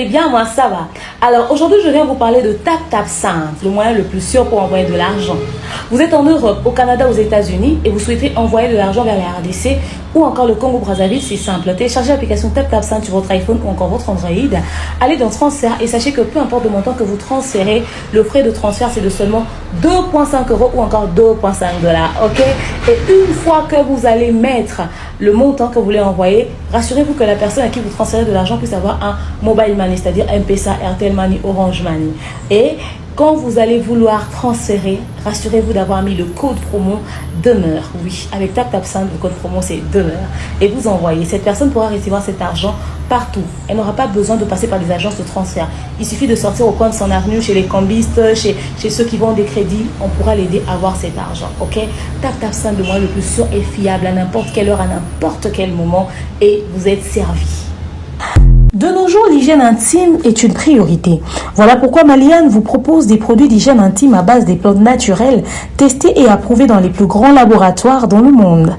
allez bien? Moi, ça va. Alors, aujourd'hui, je viens vous parler de TapTapSend, le moyen le plus sûr pour envoyer de l'argent. Vous êtes en Europe, au Canada, aux États-Unis et vous souhaitez envoyer de l'argent vers la RDC ou encore le Congo-Brazzaville, c'est simple. Téléchargez l'application TapTapSend sur votre iPhone ou encore votre Android. Allez dans Transfert et sachez que peu importe le montant que vous transférez, le frais de transfert, c'est de seulement 2,5 € ou encore 2,5 $. Ok? Et une fois que vous allez mettre le montant que vous voulez envoyer, rassurez-vous que la personne à qui vous transférez de l'argent puisse avoir un mobile money, c'est-à-dire M-Pesa, Airtel Money, Orange Money. Et quand vous allez vouloir transférer, rassurez-vous d'avoir mis le code promo demeure. Oui, avec TapTapSend, le code promo c'est demeure. Et vous envoyez. Cette personne pourra recevoir cet argent partout. Elle n'aura pas besoin de passer par des agences de transfert. Il suffit de sortir au coin de son avenue, chez les cambistes, chez ceux qui vendent des crédits. On pourra l'aider à avoir cet argent. Ok? TapTapSend, le moyen le plus sûr et fiable à n'importe quelle heure, à n'importe quel moment. Et vous êtes servi. De nos jours, l'hygiène intime est une priorité. Voilà pourquoi Maliane vous propose des produits d'hygiène intime à base des plantes naturelles testés et approuvés dans les plus grands laboratoires dans le monde.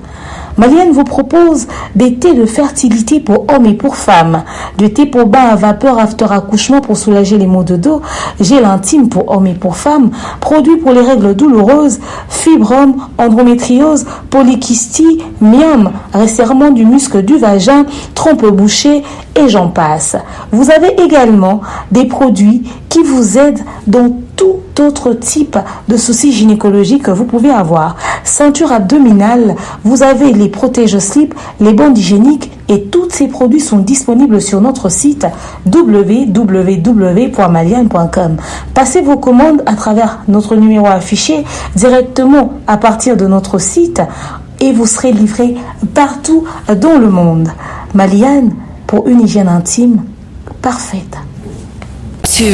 Maliane vous propose des thés de fertilité pour hommes et pour femmes, du thé pour bain à vapeur after accouchement pour soulager les maux de dos, gel intime pour hommes et pour femmes, produits pour les règles douloureuses, fibrome, endométriose, polykystie, myome, resserrement du muscle du vagin, trompe bouchée et j'en passe. Vous avez également des produits qui vous aident dans tout autre type de soucis gynécologiques que vous pouvez avoir. Ceinture abdominale, vous avez les protège-slip, les bandes hygiéniques et tous ces produits sont disponibles sur notre site www.maliane.com. Passez vos commandes à travers notre numéro affiché directement à partir de notre site et vous serez livré partout dans le monde. Maliane, pour une hygiène intime parfaite. 2, 1.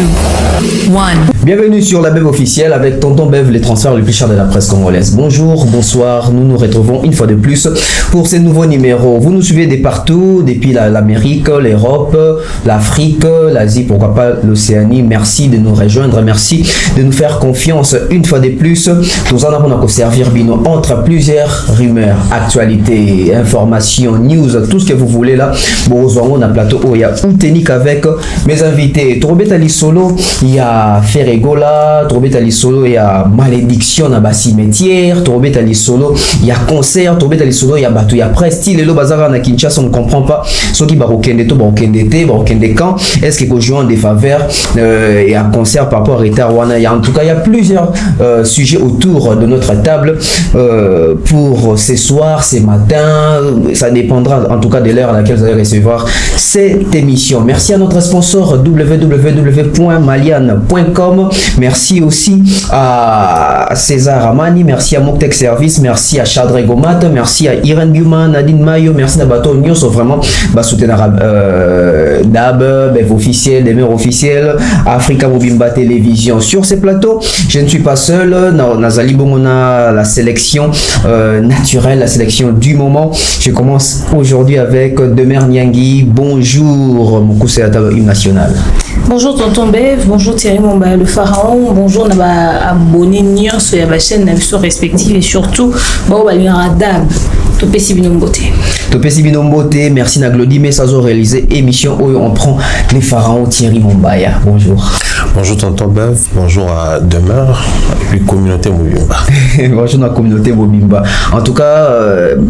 Bienvenue sur la Bev officielle avec Tonton Bev, les transferts les plus chers de la presse congolaise. Bonjour, bonsoir, nous nous retrouvons une fois de plus pour ces nouveaux numéros. Vous nous suivez de partout, depuis l'Amérique, l'Europe, l'Afrique, l'Asie, pourquoi pas l'Océanie. Merci de nous rejoindre, merci de nous faire confiance une fois de plus. Nous en avons à servir Bino entre plusieurs rumeurs, actualités, informations, news, tout ce que vous voulez là. Bon, on a plateau où il y a Outenik avec mes invités. Trobeta Solo, il y a Ferregola, Trobeta Solo, il y a Malédiction dans bas cimetière, Trobeta Solo, il y a concert, Trobeta Solo, il y a bateau, il y a Presti, le bazar na Kinshasa, on ne comprend pas. Ceux qui barokende to, barokende te, barokende quand, est-ce que jouent des faveurs et un concert par rapport à Retawana. En tout cas, il y a plusieurs sujets autour de notre table pour ce soir, ce matin. Ça dépendra en tout cas de l'heure à laquelle vous allez recevoir cette émission. Merci à notre sponsor www.maliane.com. Merci aussi à César Amani, merci à Moktek Service, merci à Chadre Gomat, merci à Irene Guman, Nadine Mayo, merci à Bato Nyos, vraiment soutenir DAB, Bev officiel, des mères officielles, Africa Mobimba Télévision. Sur ces plateaux, je ne suis pas seul, Nazali Bomona, la sélection naturelle, la sélection du moment. Je commence aujourd'hui avec Demer Nyangui. Bonjour, mon cousin à table national. Bonjour Tonton Bev, bonjour Thierry Momba, le pharaon, bonjour Naba abonné Nyon sur la chaîne respective et surtout bon DAB. Topesi Binomboté. Topesi Binomboté, merci Naglodi, mais ça a réalisé émission où on prend les pharaons Thierry Mombaya. Bonjour. Bonjour Tonton Bev, bonjour à Demeure, et puis communauté Mobimba. Bonjour la communauté Mobimba. En tout cas,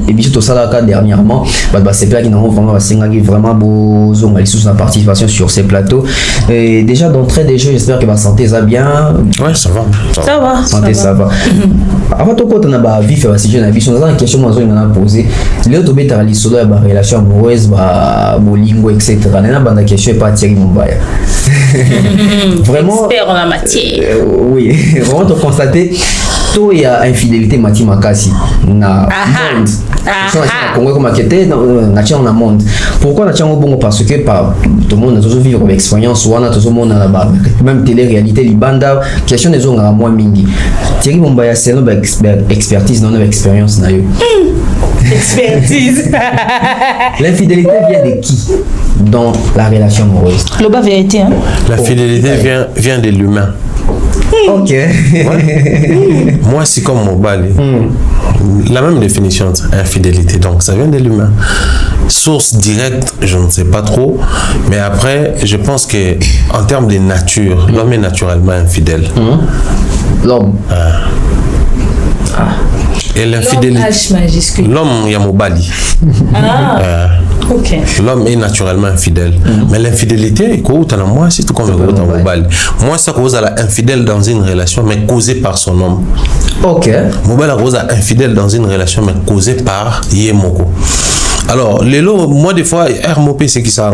émission tout ça là dernièrement, c'est pas qu'ils n'ont vraiment beau sous la participation sur ces plateaux. Et déjà d'entrée des jeux, j'espère que ma santé ça bien. Ouais, ça va. Ça va. Santé ça va. Avant tout quand on a ba vif si je n'ai vu sur une question moi on a posé. Léo Tobé ta solo ya ba relation amoureuse ba bolingo etc. Nana banda question pas Thierry Mombaya. Vraiment. Expert en la matière. Oui, vraiment de constater tout il y a infidélité Mati Makasi na monde. Congo comme maquette na tient na monde. Pourquoi na tient au bon parce que par tout le monde a toujours vivre comme expérience ou on a tout le monde même télé-réalité libanda question des gens à moins mingi. Thierry Mombaya c'est une expertise non une expérience na yo. Expertise. L'infidélité vient de qui dans la relation amoureuse? Le bas vérité hein. La fidélité vient de l'humain. Ok. Ouais. Moi, c'est comme mobali. La même définition, infidélité. Donc, ça vient de l'humain. Source directe, je ne sais pas trop. Mais après, je pense que en termes de nature, l'homme est naturellement infidèle. L'homme. Et l'infidélité. H majuscule. L'homme, il y a mobali. Ok. L'homme est naturellement infidèle. Mais l'infidélité, moi, c'est tout comme mobali. Moi, ça cause à infidèle dans une relation, mais causée par son homme. Ok. Mobile cause à infidèle dans une relation, mais causée par Yemoko. Alors, les lots, moi, des fois, RMOP, c'est qui ça,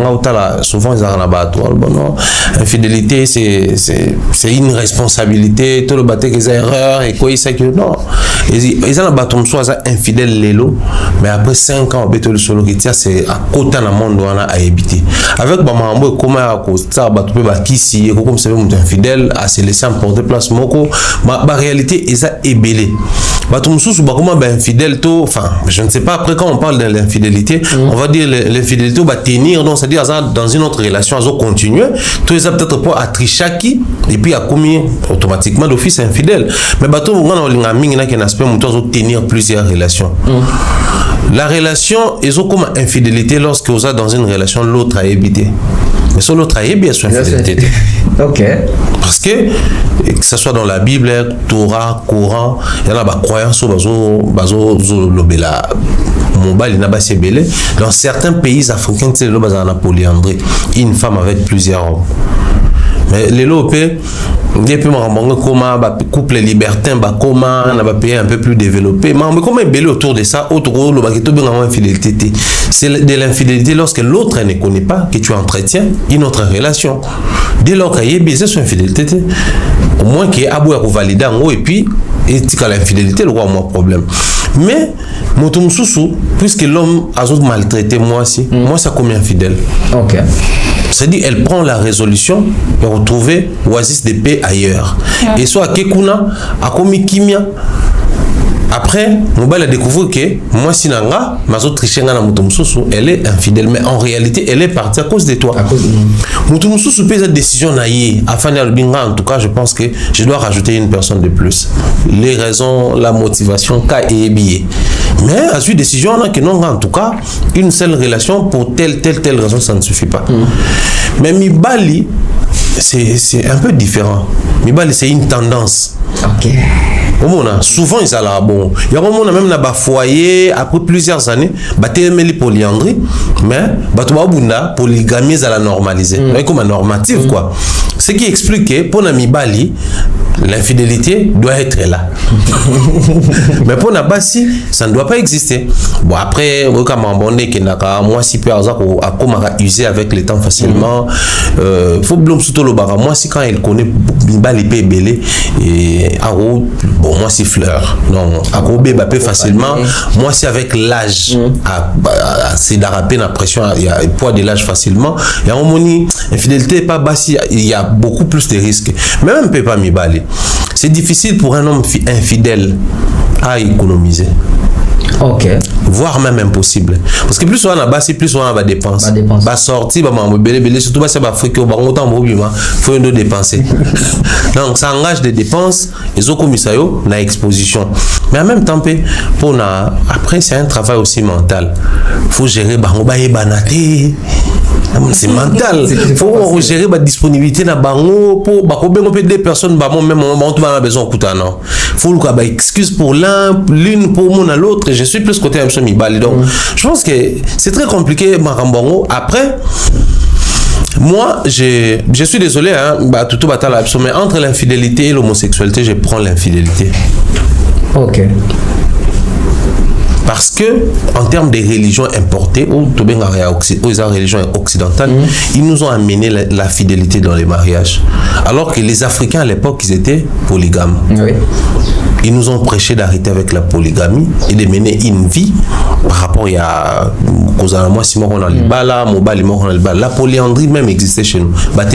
souvent, ils ont bon, non, infidélité, c'est une responsabilité, tout le bâté, des erreurs, et quoi, ça, que non. Ils ont un bâton, soit infidèle, les lots, mais après 5 ans, le solo qui tient, c'est à côté dans le monde où on a à habiter. Avec Bamambo, comment à cause ça, qui si, comme c'est infidèle, à se laisser emporter place, moko, ma réalité, ils ont ébélé. Bâton sous, comment infidèle, enfin, je ne sais pas, après, quand on parle de l'infidélité, on va dire l'infidélité va tenir, donc c'est-à-dire dans une autre relation, à continuer, tout ça peut-être pas à trichaki, et puis à commis automatiquement d'office infidèle. Mais bateau, on a un aspect où on tenir plusieurs relations. La relation est comme infidélité lorsque vous êtes dans une relation, l'autre a évité. Mais sur l'autre a évité son infidélité. Ok. Parce que ce soit dans la Bible, Torah, Coran, il y en a des croyances dans certains pays africains, c'est le bazar polyandrie, une femme avec plusieurs hommes. Mais les lopés, depuis comment couple libertin, comment on a pays un peu plus développé, mais comment est autour de ça, autre rôle, infidélité. C'est de l'infidélité lorsque l'autre ne connaît pas que tu entretiens une autre relation. Dès lors qu'il y a baisé sur infidélité, au moins qu'il y ait à valider en haut et puis et l'infidélité, le roi a moins problème. Mais puisque l'homme a maltraité moi aussi, moi ça comme infidèle. Ok. C'est-à-dire elle prend la résolution de retrouver oasis de paix ailleurs. Et soit à Kekuna, à Komikimia. Après, Mobile a découvert que moi, si nanga, ma autre elle est infidèle, mais en réalité, elle est partie à cause de toi. Moutoumoussou peut cette décision naïe. Afin en tout cas, je pense que je dois rajouter une personne de plus. Les raisons, la motivation, cas et billet. Mais à cette décision, on a que non, en tout cas, une seule relation pour telle raison, ça ne suffit pas. Mais Mibali, c'est un peu différent. Mibali, c'est une tendance. Ok. Souvent ils sont là bon. Il y a un moment même dans foyer après plusieurs années, les polyandrie, mais polygamie ça la normaliser. Comme normative quoi. Ce qui explique que pour Namibali, l'infidélité doit être là. Mais pour Nabasi, ça ne doit pas exister. Bon après, moi si peut avoir usé avec le temps facilement, faut blum surtout le bara. Moi si quand elle connaît Nibali peut belé et bon moi si fleur. Non, Akobé Bappé facilement. Moi si avec l'âge, c'est d'arraper la pression, il y a le poids de l'âge facilement. Il y a un moment infidélité pas bassi, il y a beaucoup plus de risques. Même peut pas Mibali. C'est difficile pour un homme infidèle à économiser. Ok. Voire même impossible. Parce que plus on a bassé, plus on a dépenses. Bah sorti, bah belé, surtout bah c'est bah fric, bah on t'en faut nous dépenser. Donc ça engage des dépenses, les autres commissaires, la exposition. Mais en même temps, pour après c'est un travail aussi mental. Faut gérer bah on va y banater. C'est mental. Il faut gérer la disponibilité na bango pour deux personnes même on a besoin de non. Faut le excuse pour l'une pour mon à l'autre. Je suis plus côté M. Mibali. Donc je pense que c'est très compliqué Marambongo. Après moi je suis désolé tout mais entre l'infidélité et l'homosexualité, je prends l'infidélité. OK. Parce que, en termes de religions importées, ou les religions occidentales, ils nous ont amené la fidélité dans les mariages. Alors que les Africains, à l'époque, ils étaient polygames. Oui. Ils nous ont prêché d'arrêter avec la polygamie et de mener une vie par rapport à la polyandrie même existait chez nous. Mais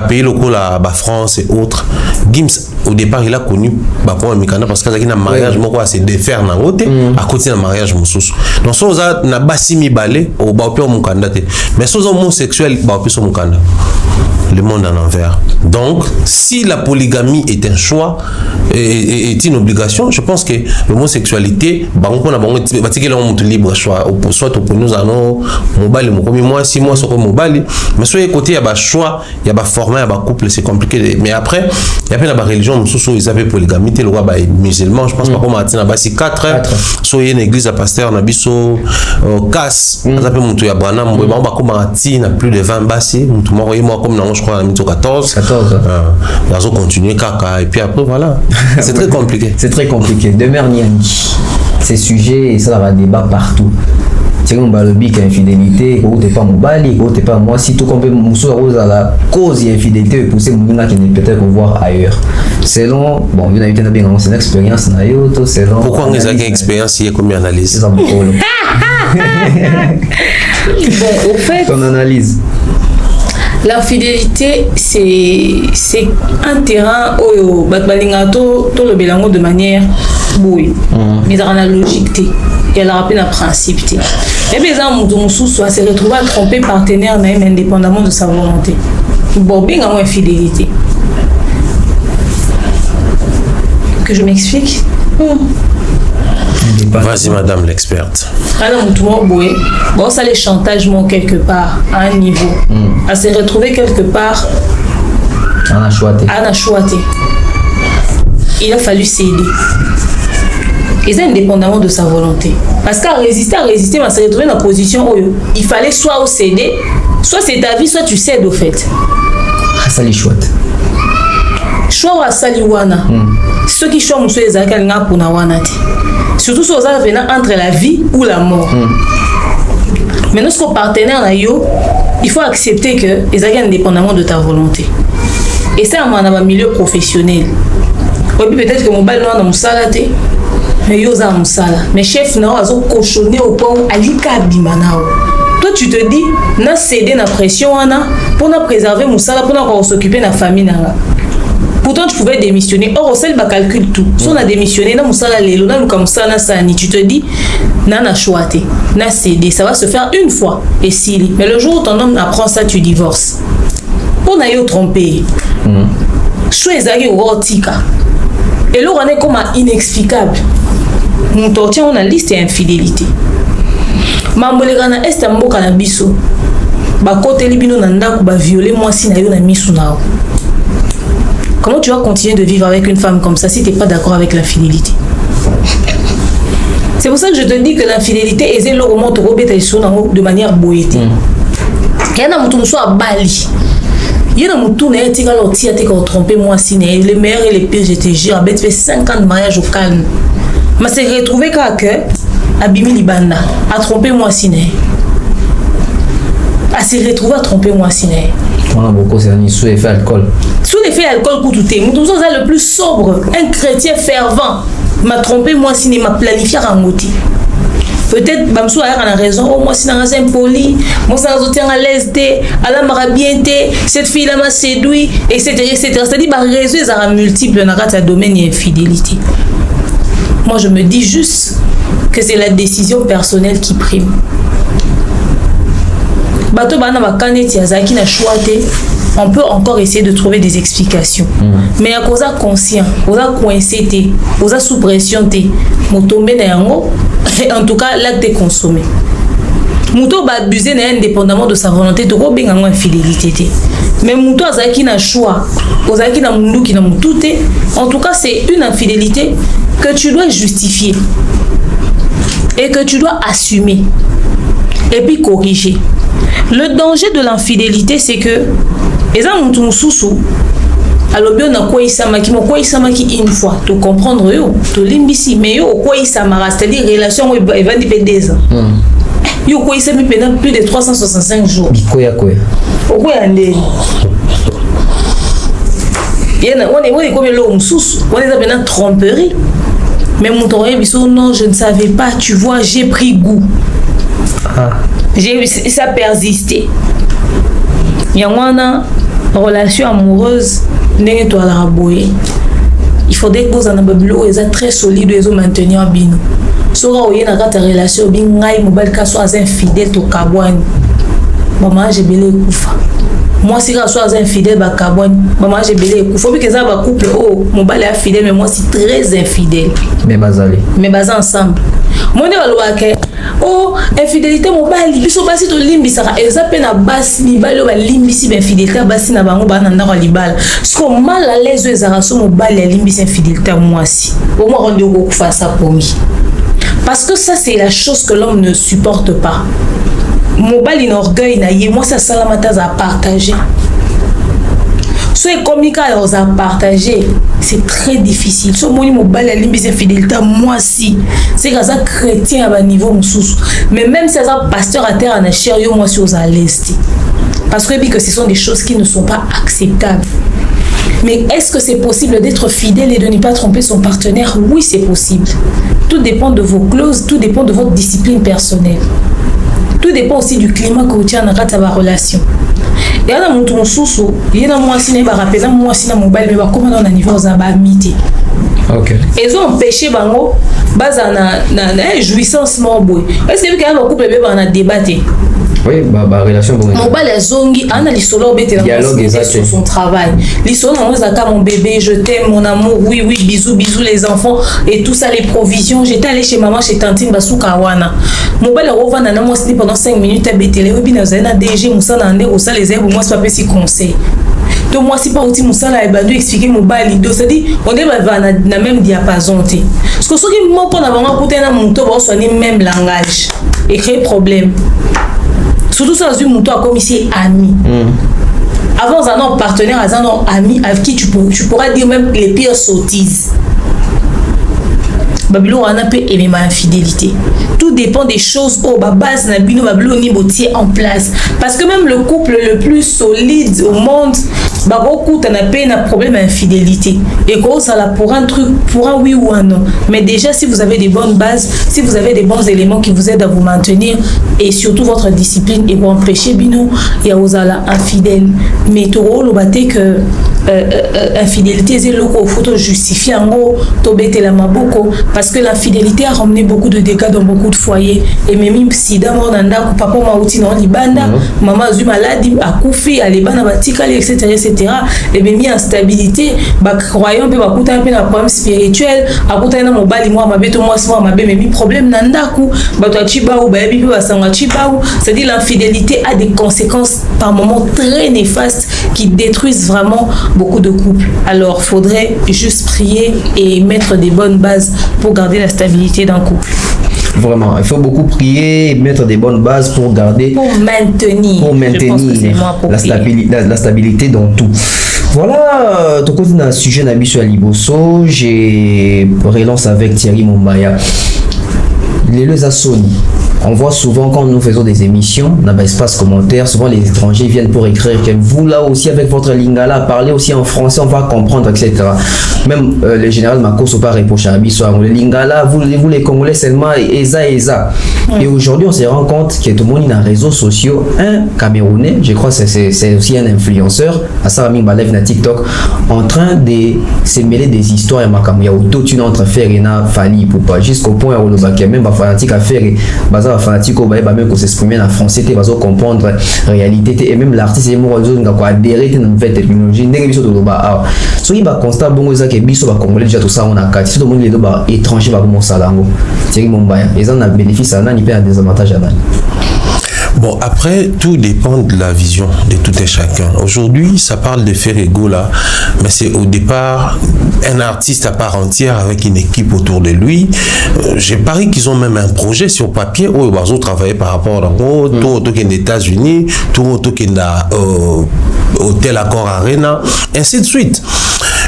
pays locaux, la France et autres, Gims au départ il a connu Bako Mikanda parce qu'il a un mariage moko à se défaire na ngote à côté d'un mariage mususu. Donc so za na basi mi balé au Baopio Mukanda te. Mais so za homosexuel Baopio so Mukanda. Le monde en envers. Donc, si la polygamie est un choix, est une obligation, je pense que l'homosexualité, libre choix, soit au nous allons mobile, moi, 6 mois sur mobile, mais sur les côtés, il y a un choix, il y a un format, il y a un couple, c'est compliqué. Mais après, il y a plein de religions, ils avaient polygamie, le roi musulman, je pense pas comment il y a 4 sur une église à pasteur, on a biso casse, on a plus de 20 bassi, moi comme je crois, en 14. Ils ont continué caca et puis après voilà. C'est très compliqué. C'est très compliqué. Demeure Niangi. Ces sujets, et ça va débat partout. C'est comme le bic infidélité, ou t'es pas mobile, ou t'es pas moi. Si tout comme à la cause d'infidélité, pousser mon qui n'est peut-être voir ailleurs. Selon, bon, il y a bien une expérience, selon. Pourquoi on a une expérience, il y a combien d'analyses? Bon, au fait. Ton analyse. L'infidélité, c'est un terrain où Batbalingato, tout le bélango de manière bouille. Mais dans la logique, il y a la rappel un principe. Et bien, on se retrouve à tromper partenaire même indépendamment de sa volonté. Bon, bien en infidélité. Que je m'explique. Vas-y, madame l'experte. Bon, ça les chantage quelque part à un niveau. À se retrouver quelque part à la choité. Il a fallu céder. Et c'est indépendamment de sa volonté. Parce qu'à résister, mais se retrouver dans la position où il fallait soit céder, soit c'est ta vie, soit tu cèdes au fait. Ça les chouette. Choix à Saliwana. Ceux qui choisissent les Zakalina pour Nawanati. Surtout si vous avez entre la vie ou la mort. Mais notre partenaire, il faut accepter que les gens indépendamment de ta volonté. Et ça, on a un milieu professionnel. Peut-être que mon bal non a salade, mais yo za musala. Mais chef na azo cochonner au point alika bimanao. Toi tu te dis, na céder na pression ana pour na préserver musala pour na s'occuper de la famille na. Pourtant, tu pouvais démissionner. Or, au sel, bah, calcule tout. Si on a démissionné, na musala lelo, na luka musala sani, tu te dis, na choité, na cédé, ça va se faire une fois. Et si, mais le jour où ton homme apprend ça, tu divorces. On a eu trompé. Choisir au tika. Et là, on est comme inexplicable. Nous tortons a liste infidélité. Mambolegana est un mot cannabiso. Ba côté libino nanda ba violer moi si na yo na misu nao. Comment tu vas continuer de vivre avec une femme comme ça si tu n'es pas d'accord avec l'infidélité? C'est pour ça que je te dis que l'infidélité est le roman de manière boétique. Il y a un mouton soit à Bali. Il y a un mouton qui a trompé moi si les meilleurs et les pires, je te jure, il fait 5 ans de mariage au calme. Mais c'est retrouvé qu'à Abimi Libanda a trompé moi si a se retrouvé à tromper moi si on a beaucoup sous l'effet alcool. Sous l'effet alcool pour tout est. Nous sommes le plus sobre, un chrétien fervent m'a trompé moi si m'a planifié à moti. Peut-être Bamsou a raison, oh moi si n'a pas poli, moi ça a à l'aise, elle m'a bien, cette fille là m'a séduit, etc. C'est-à-dire bah raison ils ont multiples dans un domaine d'infidélité. Moi je me dis juste que c'est la décision personnelle qui prime. Bato bana bakaneti azaki na choité, on peut encore essayer de trouver des explications. Mais à cause conscient, oza coincé té, oza sous pression té, motombe na yango, en tout cas l'acte est consommé. Muto ba abuser na indépendamment de sa volonté to ko benga infidélité té. Mais muto azaki na choix, ozaki na mundu ki na mututé, en tout cas c'est une infidélité que tu dois justifier et que tu dois assumer et puis corriger. Le danger de l'infidélité, c'est que les gens ont un sous-sous. Alors bien on a quoi il une fois, tu comprendre yo, tu limbisi, mais yo quoi il s'amara, c'est-à-dire relation il va dire 2 ans. Yo quoi il s'est mis pendant plus de 365 jours. Quoi Pourquoi andé? On est comme l'homme sous, on est dans tromperie. Mais mon toré biso non, je ne savais pas, tu vois, j'ai pris goût. Ça persisté. Il y a une relation amoureuse, n'est-ce pas la boye. il faudrait que vous en ayez un très solide et maintenir bino. Sora oye na kata relation bi ngai mobile ka soit infidèle to kabwani. Maman j'ai belé kufa. Moi si ka soit infidèle ba kabwani. Maman j'ai belé kufa. Faut que ça ba couple oh mobile est fidèle mais moi si très infidèle. Mais bazali. Mais bas ensemble. Moi ne va ke oh infidélité mobile biso basi to limbi saka eza pe na basi mibale ba limbi si ben fidélité basi na bango ba na ndako libala. Parce que mal à l'aise ezara so mobile ya limbi si infidélité moi si. Au moins on doit ko faire ça pour lui. Parce que ça, c'est la chose que l'homme ne supporte pas. Mobile in orgueil, moi, ça, salamata à partager. Soit communiquer à partager, c'est très difficile. Soit mon mobile, la limite, c'est fidélité, moi, si. C'est que ça, chrétien à un niveau, mais même si ça, pasteur à terre, on a cher, moi, si aux à l'est. Parce que ce sont des choses qui ne sont pas acceptables. Mais est-ce que c'est possible d'être fidèle et de ne pas tromper son partenaire? Oui, c'est possible. Tout dépend de vos clauses, tout dépend de votre discipline personnelle. Tout dépend aussi du climat que vous tient dans votre relation. Et là, mon tour sous, il y a moi si n'est pas rappelé, moi si n'a mobile, mais comment on a niveau aux amitiés. Ok. Ils ont empêché bango, base na jouissance morboy. Est-ce que quelqu'un va couper bébé on a débatté? Oui, bah relation bonne. Mobile est zongi, ana l'isolo bête sur son travail. L'isolo non zaka mon bébé, je t'aime mon amour, oui oui, bisous bisous les enfants et tout ça les provisions. J'étais allé chez maman chez tantine basuka wana. Mobile rova na moi c'était pendant 5 minutes à bétélé, oui bien na DG musa na ndé ça les aides moi c'est pas si conseil. Donc moi si pas outil musala et bandu expliquer mobile ido ça dit on est na même diapason té. Parce que ceux qui m'ont pas na bango côté na monto ba soigner même langage et créer problème. Surtout ça, mon toi comme ici ami. Avant, un partenaire, un ami avec qui tu pourras dire même les pires sottises. Babylone a un peu aimé ma infidélité. Tout dépend des choses au base Nabino Babylone niveau en place. Parce que même le couple le plus solide au monde, beaucoup t'en a peine un problème d'infidélité. Et quoi ça là pour un truc, pour un oui ou un non. Mais déjà si vous avez des bonnes bases, si vous avez des bons éléments qui vous aident à vous maintenir et surtout votre discipline et vous empêcher bino et à vous aller infidèle. Mais tout le baté que infidélité c'est le coup photo justifier en gros tobete la maboko parce que l'infidélité a ramené beaucoup de dégâts dans beaucoup de foyers et même si d'abord nanda papa mauti dans libanda maman a eu maladie a couffé à libana batikali etc et même instabilité ba croyant pe ba kuta un peu un problème spirituel a kuta na mobali moi mabeto moi moi mabe même problème nanda ku ba to chiba ou ba bi ba sanga chiba ou c'est dire l'infidélité a des conséquences par moments très néfastes qui détruisent vraiment beaucoup de couples. Alors, faudrait juste prier et mettre des bonnes bases pour garder la stabilité d'un couple. Vraiment, il faut beaucoup prier et mettre des bonnes bases pour garder... Pour maintenir la stabilité dans tout. Voilà, ton côté d'un sujet Nabi sur Liboso, j'ai relance avec Thierry Mombaya. Les Assoni. On voit souvent quand nous faisons des émissions dans l'espace commentaire, souvent les étrangers viennent pour écrire que vous là aussi avec votre lingala, parlez aussi en français, on va comprendre, etc. Même le général Makoso pas répondre à le lingala, vous les Congolais seulement eza. Et aujourd'hui on se rend compte que tout le monde dans les réseaux sociaux, un Camerounais, je crois que c'est aussi un influenceur, Asarami Balev na TikTok, en train de se mêler des histoires et Makamouya ou toute une entre faire et na Fali pour pas jusqu'au point où le bac même pas fanatique à faire fanatique au bail même qu'on s'exprimer en français tu vas comprendre réalité et même l'artiste est moi quoi adhérer dans une technologie négative de l'oba so il va constat bon ça que biso ba congolais déjà tout ça on a quatre tout le monde les deux étrangers va commencer à lango c'est mon bail ils en a bénéfice à nani perd des avantages à nani. Bon, après, tout dépend de la vision de tout et chacun. Aujourd'hui, ça parle de Ferrego là, mais c'est au départ un artiste à part entière avec une équipe autour de lui. J'ai parié qu'ils ont même un projet sur papier où ils vont travailler par rapport à tout autour des États-Unis, tout autour des Hôtel Accor Arena, ainsi de suite.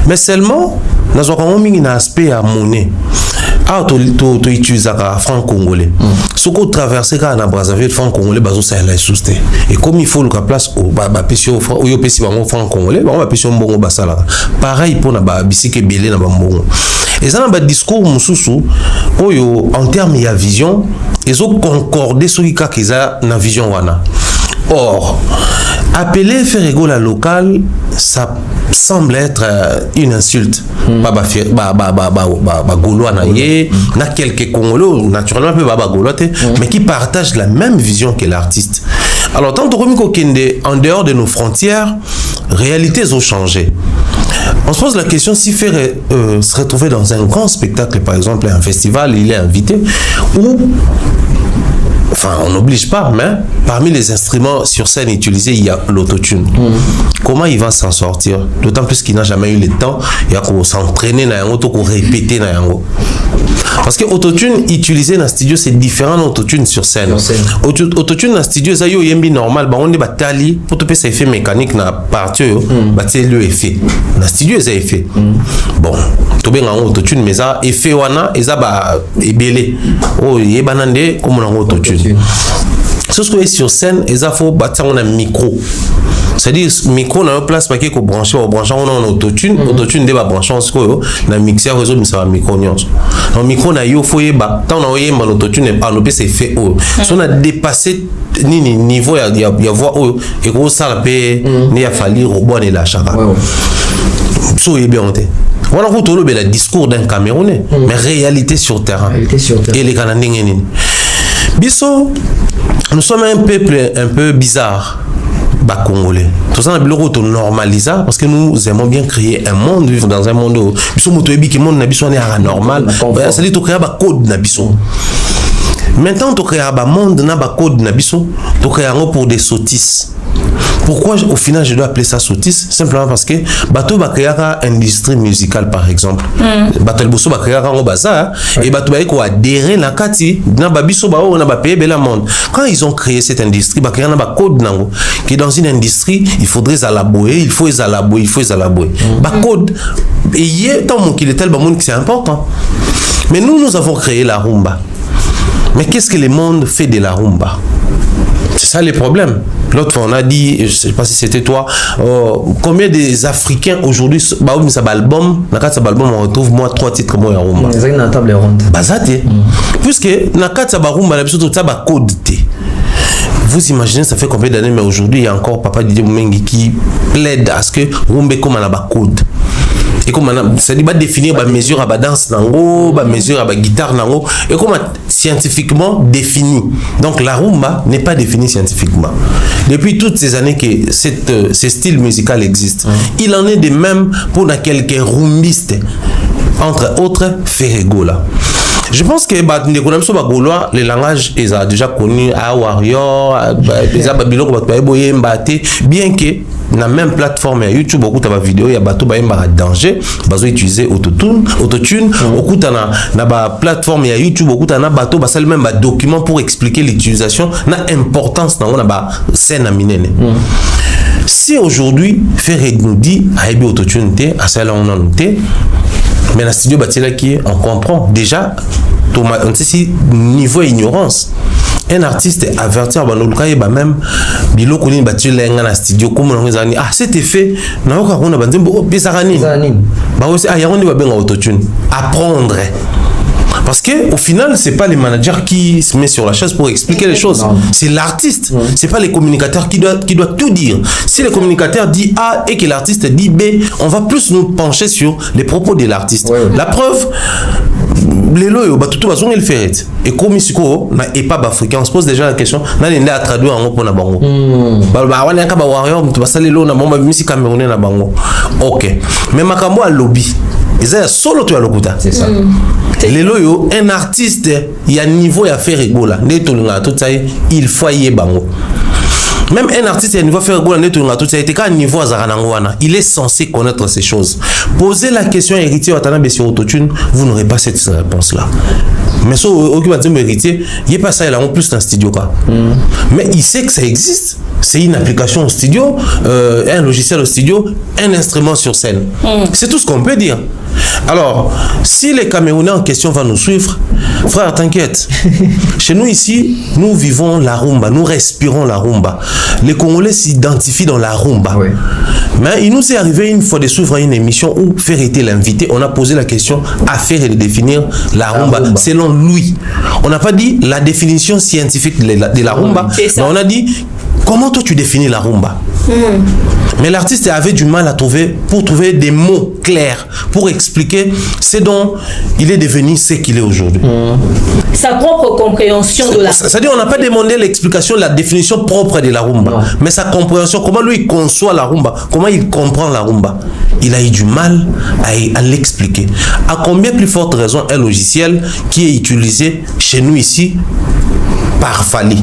Mais seulement, nous avons un aspect à monnaie. Ah, tu utilises le franc congolais. Ce qu'on traverse quand on a Brazzaville, le franc congolais, ça est sousté. Et comme il faut le place au franc congolais, on va passer au bongo basala. Pareil pour la bisike belé na bongo. Et ça dans le discours mususu, en termes de vision, ils ont concordé sur les cas qu'ils ont dans vision wana. Or, appeler Ferregola local, ça semble être une insulte. Gaulois na quelques Congolais, naturellement, mais qui partagent la même vision que l'artiste. Alors, tant que en dehors de nos frontières, réalités ont changé. On se pose la question si Ferre se retrouvait dans un grand spectacle, par exemple un festival, il est invité, ou, enfin on n'oblige pas, mais parmi les instruments sur scène utilisés, il y a l'autotune. Comment il va s'en sortir? D'autant plus qu'il n'a jamais eu le temps, il y a qu'on s'entraîner, qu'on répéter. Parce que autotune utilisé dans le studio, c'est différent d'autotune sur scène. Autotune dans le studio, c'est normal. On est batali pour te faire effet mécanique dans la partie, c'est le effet. Dans le studio, c'est effet. Bon, tu bien en autotune, mais ça effet wana, et ça va ébélé. Oh, il est banandé comme on a autotune. Ce que sur scène, il faut battre un micro. C'est-à-dire, micro dans une place pour qu'on branche, on a autotune, autotune de brancher en score, dans le mixeur réseau, mais ça va micro nyons. Dans le micro, il faut y avoir, tant on a eu l'autotune, c'est fait haut. Si on a dépassé ni niveau, il y a voix haut, et qu'on s'en paie, il y a fallu robot et la chara. So est bien honte. Voilà où tu le discours d'un Camerounais, mais réalité sur terrain. Et les Canadiens. Bisso, nous sommes un peuple un peu bizarre. Congolais. Tout ça, on a normalisé parce que nous aimons bien créer un monde, vivre dans un monde où nous sommes anormal. C'est-à-dire que tu crées un code. Maintenant, tu crées un monde, un code, tu crées un pour des sottises. Pourquoi au final je dois appeler ça sottise? Simplement parce que bateau va créer une industrie musicale par exemple. Bateau le va créer un bazar et bateau va adhérer la kati na babiso ba on a ba payer bel monde. Quand ils ont créé cette industrie, ba créer un code nango qui dans une industrie, il faudrait élaborer, il faut élaborer. Ba code et hier tant mon qu'il est tel monde que c'est important. Mais nous avons créé la rumba. Mais qu'est-ce que le monde fait de la rumba? C'est ça les problèmes. L'autre fois, on a dit, je ne sais pas si c'était toi, combien des Africains aujourd'hui, on retrouve moi 3 titres comme rumba. C'est une table ronde. Puisque Nakata Barumba, vous imaginez, ça fait combien d'années, mais aujourd'hui, il y a encore Papa Didier Moumengi qui plaide à ce que Rumbe comme un code. Et comment ça dit définir la mesure à la danse nango, la mesure à la guitare nango, et comment scientifiquement défini. Donc la rumba n'est pas définie scientifiquement. Depuis toutes ces années que ce style musical existe, il en est de même pour quelques rumbistes, entre autres Ferregola. Je pense que les langages ils ont déjà connu à Warrior, bien que dans la même plateforme YouTube, beaucoup de vidéos, il y a bateau danger, bazo utiliser autotune, beaucoup dans la plateforme il y a YouTube, beaucoup dans bateau, basal même document pour expliquer l'utilisation, na importance dans la scène à minene. Si aujourd'hui Ferre nous dit aibe autotune té, à celle on a noté. Mais dans le studio on comprend déjà, on sait si niveau ignorance. Un artiste avertir même biloko ni batu lenga na studio comme on a ah cet effet na ko on a banzembo bizarani ba aussi ah yarondi ba benga autotune apprendre. Parce que au final, c'est pas les managers qui se mettent sur la chaise pour expliquer les choses. C'est l'artiste. C'est pas les communicateurs qui doit tout dire. Si le communicateur dit A et que l'artiste dit B, on va plus nous pencher sur les propos de l'artiste. La preuve, les loyaux, tout va le faire. Et comme ici, et pas africain, on se pose déjà la question. On a traduit en pour na bango. On a un warrior, tu vas saler l'eau na bomba, musique camerounais na bango. Ok. Mais makambo a lobby. Ils solo tu as lokuta. C'est ça. Les loyaux, un artiste, il y a un niveau à faire rigola. Il faut y bango. Même un artiste, il y a un niveau à faire rigola. Il est censé connaître ces choses. Posez la question héritier sur autotune, vous n'aurez pas cette réponse-là. Mais si vous avez un héritier, il n'y a pas ça, il a en plus dans le studio. Mais il sait que ça existe. C'est une application au studio, un logiciel au studio, un instrument sur scène. C'est tout ce qu'on peut dire. Alors, si les Camerounais en question vont nous suivre, frère, t'inquiète. Chez nous ici, nous vivons la rumba, nous respirons la rumba. Les Congolais s'identifient dans la rumba. Mais il nous est arrivé une fois de suivre une émission où Ferre était l'invité. On a posé la question à Ferre de définir la rumba selon lui. On n'a pas dit la définition scientifique de la rumba, mais on a dit comment toi tu définis la rumba? Mais l'artiste avait du mal à trouver des mots clairs pour expliquer ce dont il est devenu ce qu'il est aujourd'hui. Sa propre compréhension de la... C'est-à-dire on n'a pas demandé l'explication, la définition propre de la rumba, mais sa compréhension, comment lui il conçoit la rumba, comment il comprend la rumba. Il a eu du mal à l'expliquer. À combien plus forte raison un logiciel qui est utilisé chez nous ici par Fally.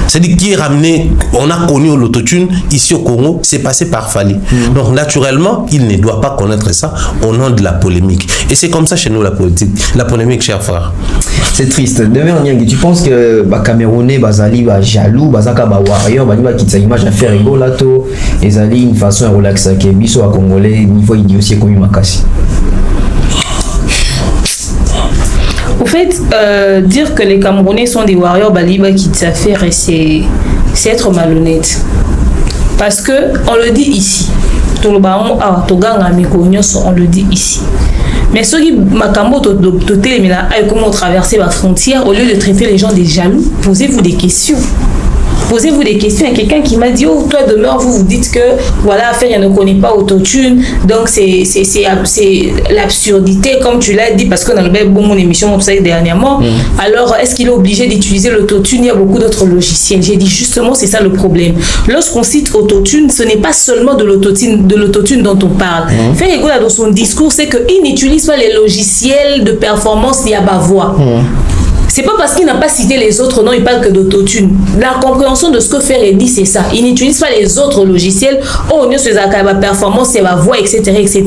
C'est-à-dire qui est ramené, on a connu l'autotune ici au Congo, c'est passé par Fally. Donc naturellement, il ne doit pas connaître ça au nom de la polémique. Et c'est comme ça chez nous la politique, la polémique, cher frère. C'est triste. Demain, tu penses que les Camerounais, bazali ba jaloux, bazaka ba warrior, ba qui image à faire rigola to, et zali une façon de relaxer que biso à Congolais niveau idiotie comme makasi. Au fait, dire que les Camerounais sont des warriors, baliba qui t'affaire, c'est être malhonnête. Parce que on le dit ici. On le dit ici. Mais ceux qui m'accambo comment traverser la frontière, au lieu de traiter les gens des jaloux, posez-vous des questions. Posez-vous des questions. Il y a quelqu'un qui m'a dit, oh, toi demeure, vous dites que voilà, affaire, il ne connaît pas autotune, donc c'est l'absurdité, comme tu l'as dit, parce que dans le bon mon émission, on sait dernièrement. Alors, est-ce qu'il est obligé d'utiliser l'autotune? Il y a beaucoup d'autres logiciels. J'ai dit justement, c'est ça le problème. Lorsqu'on cite autotune, ce n'est pas seulement de l'autotune dont on parle. Faire écho dans son discours, c'est qu'il n'utilise pas les logiciels de performance Yabavois. C'est pas parce qu'il n'a pas cité les autres, non, il parle que d'autotune. La compréhension de ce que Ferré dit, c'est ça. Il n'utilise pas les autres logiciels. Oh, nous, c'est la performance, c'est la voix, etc., etc.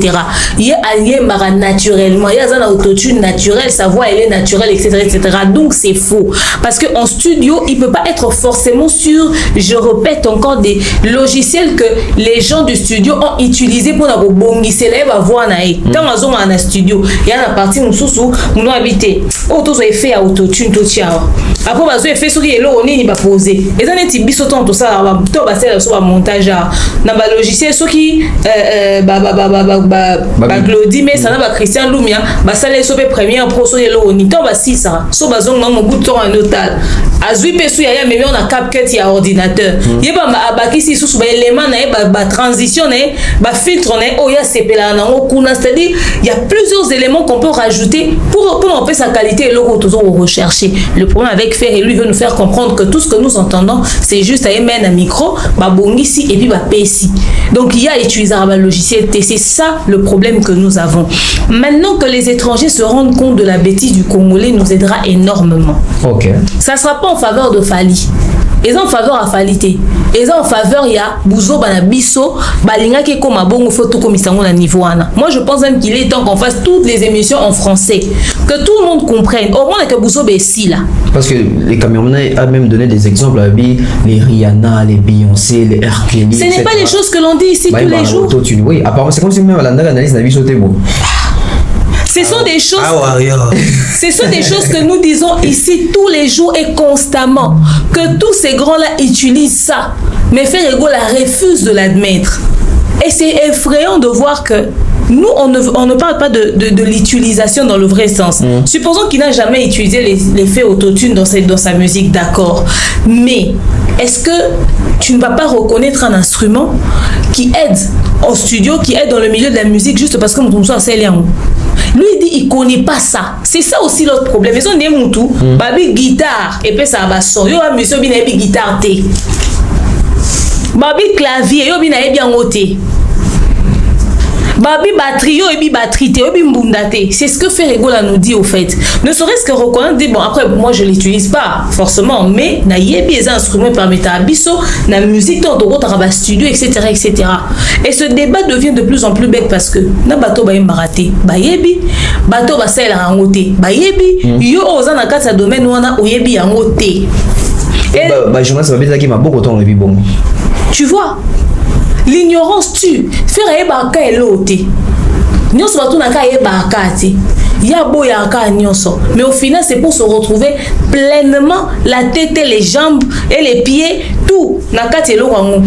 Il y a allié naturellement. Il y a un autotune naturel, sa voix, elle est naturelle, etc., etc. Donc, c'est faux. Parce qu'en studio, il peut pas être forcément sur, je répète encore, des logiciels que les gens du studio ont utilisés pour la bongiser la voix. Dans la zone, en studio, il y a la partie où nous habitons. Oh, tout ça est fait à autotune. Après, on va faire ce qui est là, on est posé. Et ça, c'est biso tout ça, tout va faire sur le montage. Dans le logiciel, ce qui Glody, mais ça n'a Christian Lumia, ça les sauver première pro, so yelo ni to ba si ça. So ba zong na mo bouton en total. Azui pesu ya mais on a CapCut ya ordinateur. Yeba abaki si sous ba élément na ba transition ba filtre na o ya sepela na o kuna, c'est-à-dire il y a plusieurs éléments qu'on peut rajouter pour augmenter sa qualité et le toujours rechercher. Le problème avec Ferré, lui veut nous faire comprendre que tout ce que nous entendons, c'est juste à émettre un micro, bah bon ici et puis bah ici. Donc il y a utilisé un logiciel T. C'est ça le problème que nous avons. Maintenant que les étrangers se rendent compte de la bêtise du Congolais, nous aidera énormément. Ok. Ça sera pas en faveur de Fally. Ils en faveur à Falité. Ils en faveur ya Bouzo Banabiso Balinga qui comme un bon photo comme ils à niveau. Moi je pense même qu'il est temps qu'on fasse toutes les émissions en français, que tout le monde comprenne. Au moins que Bouzo Bessi là. Parce que les Camerounais a même donné des exemples à les Rihanna, les Beyoncé, les R. Kelly. Ce n'est pas les choses que l'on dit ici tous les jours. Oui, apparemment c'est comme si même l'analyse n'avait sauté bon. Ce sont des choses. Ce sont des choses que nous disons ici tous les jours et constamment. Que tous ces grands-là utilisent ça. Mais Ferrego la refuse de l'admettre. Et c'est effrayant de voir que nous, on ne parle pas de l'utilisation dans le vrai sens. Supposons qu'il n'a jamais utilisé l'effet autotune dans sa musique, d'accord. Mais est-ce que tu ne vas pas reconnaître un instrument qui aide au studio, qui aide dans le milieu de la musique juste parce que nous sommes assez liens? Lui il dit il connaît pas ça. C'est ça aussi l'autre problème. Ils ont des moutous, babi guitare et puis ça va sonner. Yo monsieur bien babi guitare té. Babi clavier yo bien bien ngoté. Babi batterie yo et bi batterie té, yo bi mbunda té. C'est ce que Ferrego là nous dit au fait. Ne serait-ce que reconnaître dit bon après moi je l'utilise pas forcément mais na yebi les instruments permettent à biso na musique dans ton studio etc. Et ce débat devient de plus en plus bête parce que na bato ba yembaraté ba yebi bato ba sala ngoté ba yebi yo oza na kata domaine wana oyebi yango té. Et bah journaliste va bien qui m'a beaucoup temps le bon. Tu vois? L'ignorance tue. Faire eba ka elote. Nyonso batu na ka eba ka ti. Ya boya ka nyonso. Mais au final c'est pour se retrouver pleinement la tête, les jambes et les pieds tout na ka ti eloko ngo.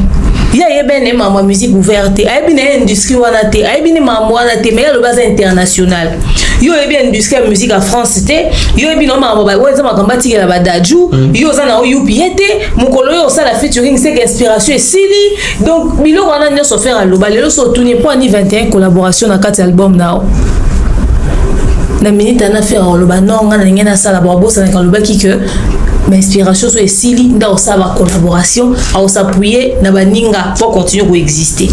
ya yebene ma musique ouverte ayebine industrie wana te ayebine ma wana te mais ya le base international yo yebi industrie ya musique à France te yo yebi no ma ba weza makamba tikela ba daju yo za na yupi ete mukolo yo ça la featuring c'est inspiration et sili donc bilo wana nyo faire aloba lelo so tourner pour ni 21 collaboration na 4 album nao na minute na faire aloba non ngana ngena sala ba bossa na kaloba ki que mais inspiration so esili nda osaba collaboration a s'appuyer na baninga pour continuer à exister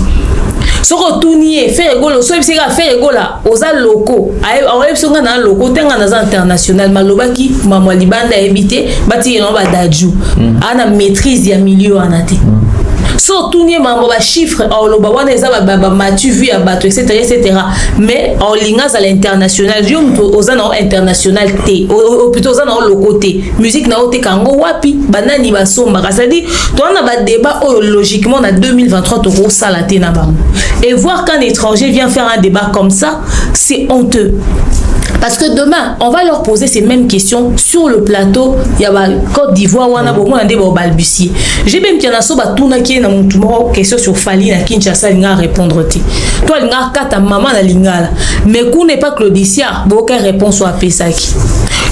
soko tourner faire rigolo so ebisi ka faire rigola oza loko a ebisi ngana loko tenga na international maloba ki mamwa libanda ebité bati no ba daju ana maîtrise ya milieu anate so tourner mambo ba chiffre oloba wana eza ba matu vu ya bato etc mais en linga à l'international yo mto oza na international te o plutôt oza na loko te musique na ote kango wapi banani basomba kasadi to na ba débat logiquement na 2023 to ko sala te na bango et voir qu'un étranger vient faire un débat comme ça c'est honteux. Parce que demain, on va leur poser ces mêmes questions sur le plateau. Il y a la Côte d'Ivoire, où on a beaucoup de balbutier. J'ai même qu'il y a tout qui est dans mon tour question sur Fali, na Kinshasa, il a répondre. Toi, il a kata maman na lingala. Mais qu'on n'est pas Claudicia, aucune réponse soit Pesaki.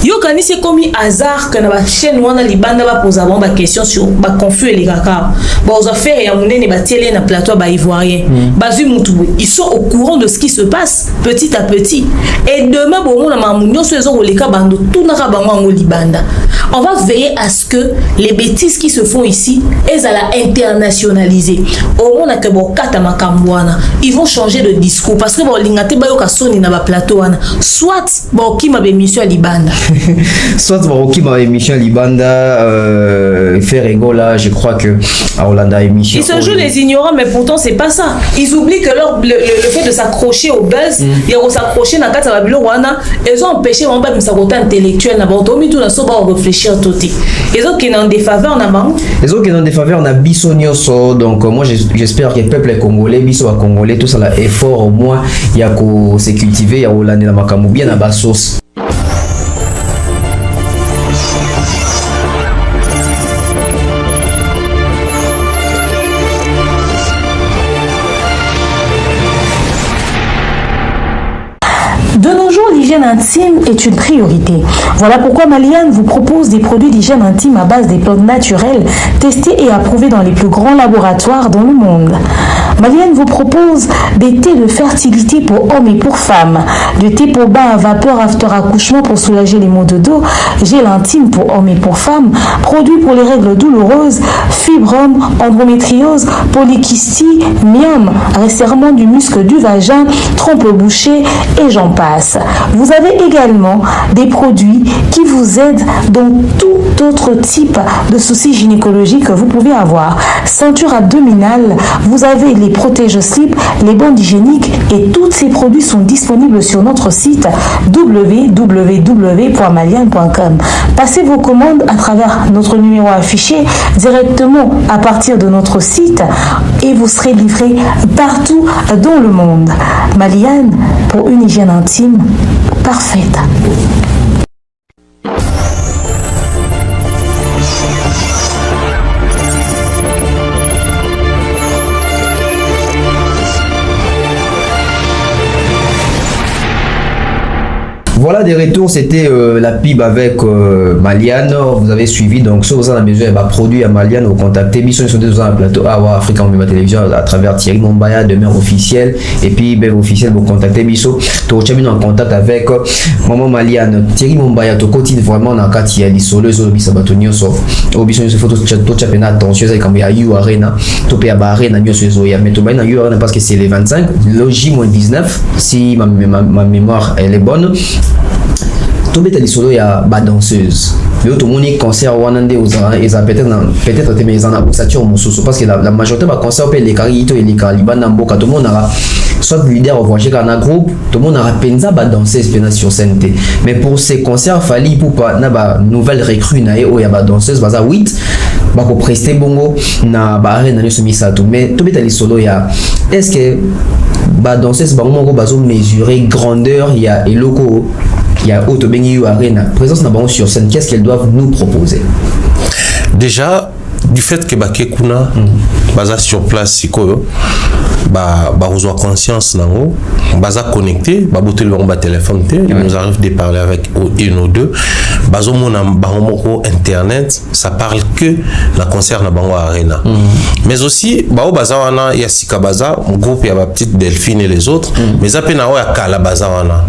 Yo kani c'est comme hasard que na ba chaîne wana libanda ba poser ba question sur ba confus et les kaka. Ba aux affaires ya munene ba télé na plateau ba ivoirien. Bazu mutu. Ils sont au courant de ce qui se passe petit à petit. Et demain bon na mamunyo so ezo koleka bando tout na ka bango ngo libanda. On va veiller à ce que les bêtises qui se font ici elles à la internationaliser. Au moins que bo kata makambwana, ils vont changer de discours parce que bo lingate ba yo ka soni na ba plateau wana. Soit bo ki ma be mission à libanda. Soit Maroki ma émission Libanda fait rigolo là, je crois que à Hollanda émission. Ils se jouent les ignorants, mais pourtant c'est pas ça. Ils oublient que le fait de s'accrocher au buzz, il y a s'accrocher dans quatre babilo wana, ils ont empêché mon père de s'accrocher intellectuel na bon tout na so ba réfléchir tout. Ils ont qui n'ont des faveurs na banque. Les autres qui n'ont des faveurs na bisonioso, donc moi j'espère que le peuple congolais, biso à congolais, tout ça là effort au moins il y a qu'au se cultiver, il y a Hollande na makamu bien na basos. De nos jours, l'hygiène intime est une priorité. Voilà pourquoi Maliane vous propose des produits d'hygiène intime à base des plantes naturelles testés et approuvés dans les plus grands laboratoires dans le monde. Maliane vous propose des thés de fertilité pour hommes et pour femmes, des thés pour bain à vapeur after accouchement pour soulager les maux de dos, gel intime pour hommes et pour femmes, produits pour les règles douloureuses, fibrome, endométriose, polykystie, myome, resserrement du muscle du vagin, trompe bouchée et j'en passe. Vous avez également des produits qui vous aident dans tout autre type de soucis gynécologiques que vous pouvez avoir. Ceinture abdominale, vous avez les protège-slip, les bandes hygiéniques et tous ces produits sont disponibles sur notre site www.maliane.com. Passez vos commandes à travers notre numéro affiché directement à partir de notre site et vous serez livré partout dans le monde. Maliane pour une hygiène intime parfaite. Voilà des retours, c'était la pib avec Maliane. Vous avez suivi, donc si vous avez besoin d'un produit à Maliane, vous contactez Bisson sur deux ans à plateau Africa Mima Télévision à travers Thierry Mombaya, demeure officiel. Et puis, ben officiel, vous contactez Bisson. Tu es en contact avec Maman Maliane. Thierry Mombaya, tu continues vraiment dans le cas de l'isole, les autres bisabatonio so. Au Bisson, il faut que tu aies attention, c'est comme il y a You Arena, tu peux y avoir Arena, Nyo Sozoya, mais tu vas y You Arena parce que c'est les 25, le J-19, si ma mémoire elle est bonne. Tout est solo il y a ba danseuse. Le tout monde concert wanande aux ils a peut-être mais ils en a sature mususu parce que la majorité va concert peut les carito et les caliban dans boka tout le monde a soit leader au voyage dans un groupe tout le monde a penza ba danseuse pena sur scène mais pour ces concerts fallait pour pas na ba nouvelle recrue na e o ya ba danseuse baza 8 ba ko prester bongo na ba arena ni sumi sato mais tout est solo il y a est-ce que ba danseuse ba mongo bazo mesurer grandeur il y a et loco il y a Autobengi Arena présence na bango sur scène qu'est-ce qu'elles doivent nous proposer? Déjà du fait que baké kuna baza sur place sikoyo reçoit conscience nango baza connecté botel ba téléphone té nous arrive de parler avec une ou deux bazo mona bango internet ça parle que la concerne bango arena mais aussi baza wana ya sika baza groupe ya ba petite Delphine et les autres mais apena o ya kala baza wana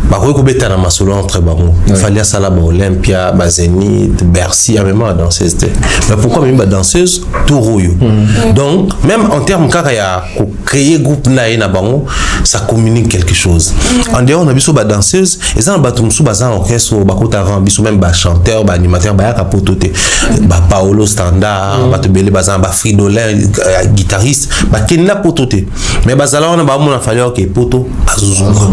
bakoki kobeta na masolo entre bango fallait sala ba Olympia ba Zénith Bercy à même danseuse mais pourquoi même ba danseuse Tourouyo donc même en termes kaka ya créer groupe na bango ça communique quelque chose en dehors on a biso ba danseuse et ça ba tumsu ba za orchestre ba kota ran biso même ba chanteur ba animateur ba ya pototé ba Paolo Standard ba tebele ba za ba Fridolin guitariste ba kenna pototé mais ba zala on ba mona fallait que poto azuzunga.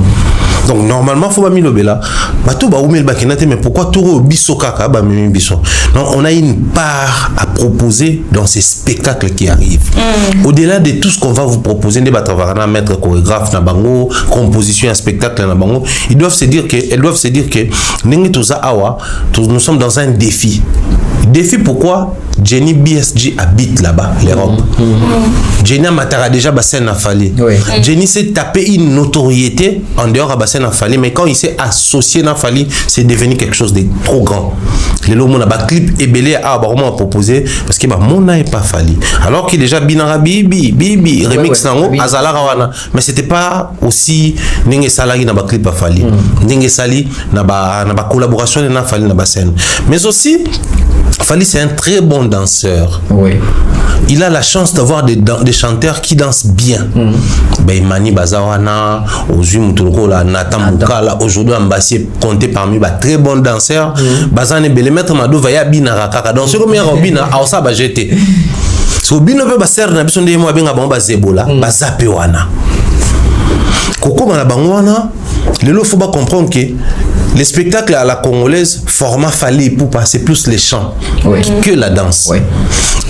Donc normalement faut pas milobela bato ba umel bakenate mais pourquoi tout biso kaka ba mimi biso. Donc on a une part à proposer dans ces spectacles qui arrivent. Au-delà de tout ce qu'on va vous proposer des batavarana maître chorégraphe na bango composition un spectacle na bango elles doivent se dire que ningi toza awa nous sommes dans un défi. Défi pourquoi Jenny BSG habite là-bas, l'Europe. Jenny Matara déjà Bassin Afali. Jenny s'est tapé une notoriété en dehors à Bassin Afali, mais quand il s'est associé à Afali, c'est devenu quelque chose de trop grand. Le lomo na ba clip et belé a vraiment proposé parce que mon n'a pas fallu. Alors qu'il déjà binara bibi remix nango azala rawana, mais c'était pas aussi ninge salari na ba clip a fallu. Ninge sali na ba collaboration na fallu na ba scène. Mais aussi Fally, c'est un très bon danseur. Oui. Il a la chance d'avoir des chanteurs qui dansent bien. Mani Bazawana, Ozu Mutulukola, Nathan Mukala, aujourd'hui Ambassé, compté parmi les très bons danseurs. Bazane Bele, Maître Madou, Vaya Binara, dans ce premier Robina, Aosa Bajete. So Bino Baser, Nabison de Moa Benga Bamba Zebola, Bazapewana. Koko Manabangwana, le lot faut pas comprendre que les spectacles à la congolaise, format Fally pour passer plus les chants que la danse. Oui.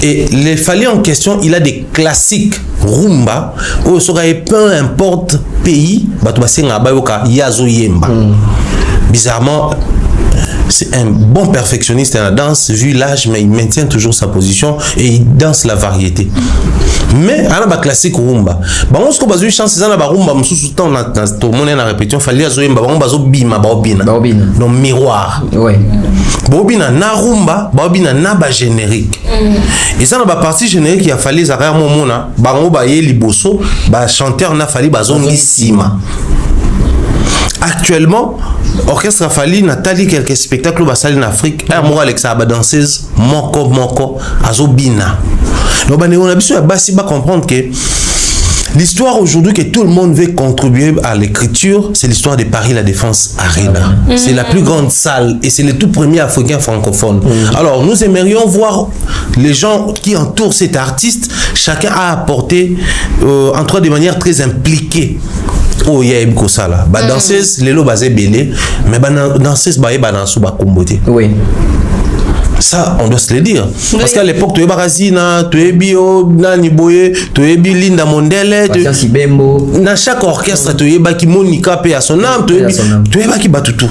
Et les Fally en question, il a des classiques rumba, où peu importe pays, bizarrement, c'est un bon perfectionniste à la danse, vu l'âge, mais il maintient toujours sa position et il danse la variété. Mais à la classique rumba, on se trouve chance dans la rumba, tout le monde est en répétition, fallait azoyemba, bima, donc miroir. Oui. Bobina na rumba, bobina na ba générique. Et ça na ba partie générique il a fallu zara momona, bango ba ye liboso, ba chanteur na fallu bazongi sima. Actuellement, Orchestre Fally Nathalie quelques spectacles basali en Afrique, un mois Alexa ba danseuse moko azobina. Donc on a besoin de comprendre que l'histoire aujourd'hui que tout le monde veut contribuer à l'écriture, c'est l'histoire de Paris La Défense Arena. C'est la plus grande salle et c'est le tout premier africain francophone. Alors nous aimerions voir les gens qui entourent cet artiste, chacun a apporté entre de manière très impliquée. Oh il y a une cosa là. Ba danseuse lelo basé belé, mais ba danseuse ba dansu ba komboté. Oui. Ça, on doit se le dire. Parce qu'à l'époque, tu es Barazina, tu es Bio, Nani Boye, tu es Linda Mondele, dans chaque orchestre, tu es Baki Monica, paix à son âme, tu es Baki Batutu.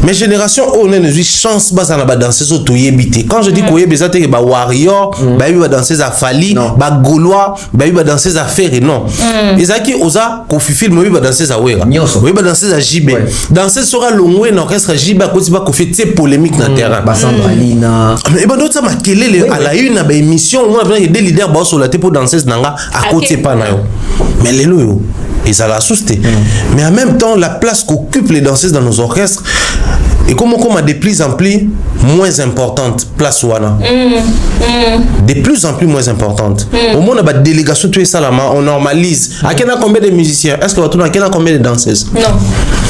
Mes générations, on a une chance de danser sur tout yébité. Quand je dis qu'on y a besoin de warrior, il va danser à Fally, Gaulois, il va danser à Ferré, non. Et ça qui osa, qu'on fait film, il va danser à Wera. Il va danser à Jibé. Danser sera l'ongoué dans l'orchestre Jibé, à cause de qu'on fait polémique dans le terrain. Mais ben d'autres ça m'a quelle à la une à émission, on a des leaders sur la tête pour danser nanga à côté pas na yo. Mais les loyo et ça l'a assusté. Mais en même temps la place qu'occupent les danseuses dans nos orchestres et comment a de plus en plus moins importante place wana. De plus en plus moins importante. Au moins on a une délégation tout ça là on normalise. À quel combien de musiciens? Est-ce que à quel combien de danseuses? Non.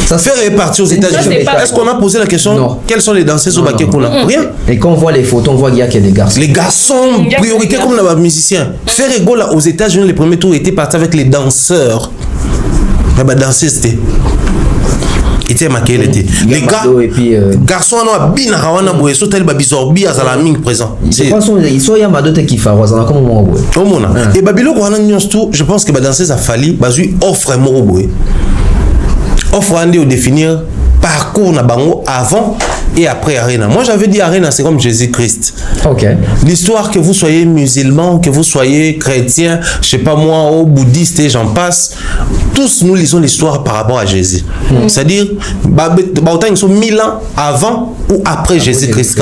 Ça fait répartir aux États-Unis. Est-ce qu'on a posé la question? Non. Quelles sont les danseuses au baquet qu'on a? Rien. Et quand on voit les photos, on voit qu'il y a des garçons. Les garçons, priorité comme les musiciens. Faire égaux aux États-Unis, les premiers tours étaient partis avec les danseurs. Mais danseuses c'était. Les gars, garçons ont bien rawana boye so tel babizorbi azala ming présent. Je pense ils sont yamba qui fa wazana comme moi boye. Et babilo ko hanan tout, je pense que ba danser a Fally bazui offre mo boye. Offre andi au définir parcours na bango avant et après Arena. Moi, j'avais dit Arena, c'est comme Jésus-Christ. Ok. L'histoire que vous soyez musulman, que vous soyez chrétien, je sais pas moi, ou bouddhiste et j'en passe, tous nous lisons l'histoire par rapport à Jésus. C'est-à-dire, autant ils sont 1000 ans avant ou après Jésus-Christ.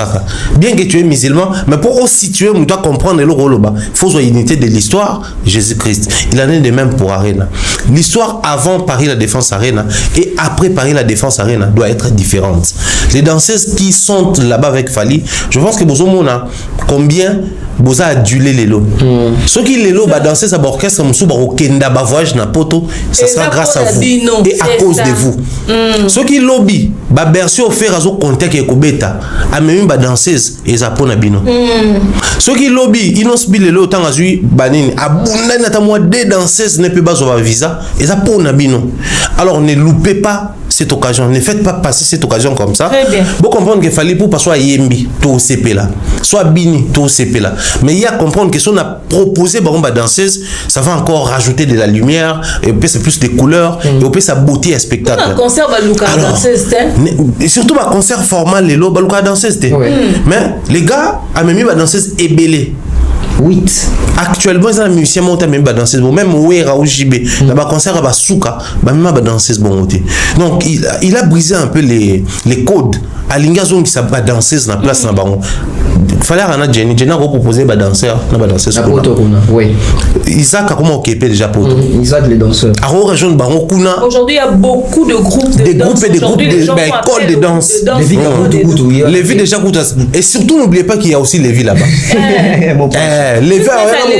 Bien que tu es musulman, mais pour aussi situer, on doit comprendre le rôle. Il faut une unité de l'histoire, Jésus-Christ. Il en est de même pour Arena. L'histoire avant Paris la Défense Arena et après Paris la Défense Arena doit être différente. Les danseuses qui sont là-bas avec Fally, je pense que vous avez combien vous avez adulé les lots. Ceux qui les lots, danser sa orchestre, kenda voyage na poto, ça sera grâce à vous et à cause de vous. Ceux qui lobby, bercer au faire azo contact et kobeta, a même danseuse et ça pona bino. Ceux qui lobby, ils n'ont pas les lots tant azui banine, abunda na moi des danseuses ne peut pas avoir visa et ça pona bino. Alors ne loupez pas cette occasion, ne faites pas passer cette occasion comme ça. Vous comprendre qu'il fallait pour pas soit yembi, tout CP là, soit bini, tout CP là. Mais il y a comprendre que si on a proposé bah danseuse, ça va encore rajouter de la lumière, et puis c'est plus de couleurs, et puis ça beauté à spectacle. Un concert balouka danseuse, et surtout un concert formal les lots balouka danseuse. Mais les gars, à même une danseuse ébélée. 8. Actuellement, ils ont un musicien monté même pas danseuse bon même Ouera ou JB là-bas concert à Souka même pas danseuse bon monté. Donc il a brisé un peu les codes. Alinga zone qui s'abat danseuse dans place na bango. Fallait rana Jenny a proposé ba danseur na ba danseuse. Oui. Isaac a comment occupé déjà poto. Isaac les danseurs. A région bango kuna. Aujourd'hui, il y a beaucoup de groupes de danse. Des groupes de écoles de danse. Les villes déjà coûtent. Et surtout n'oubliez pas qu'il y a aussi les villes là-bas. Les villes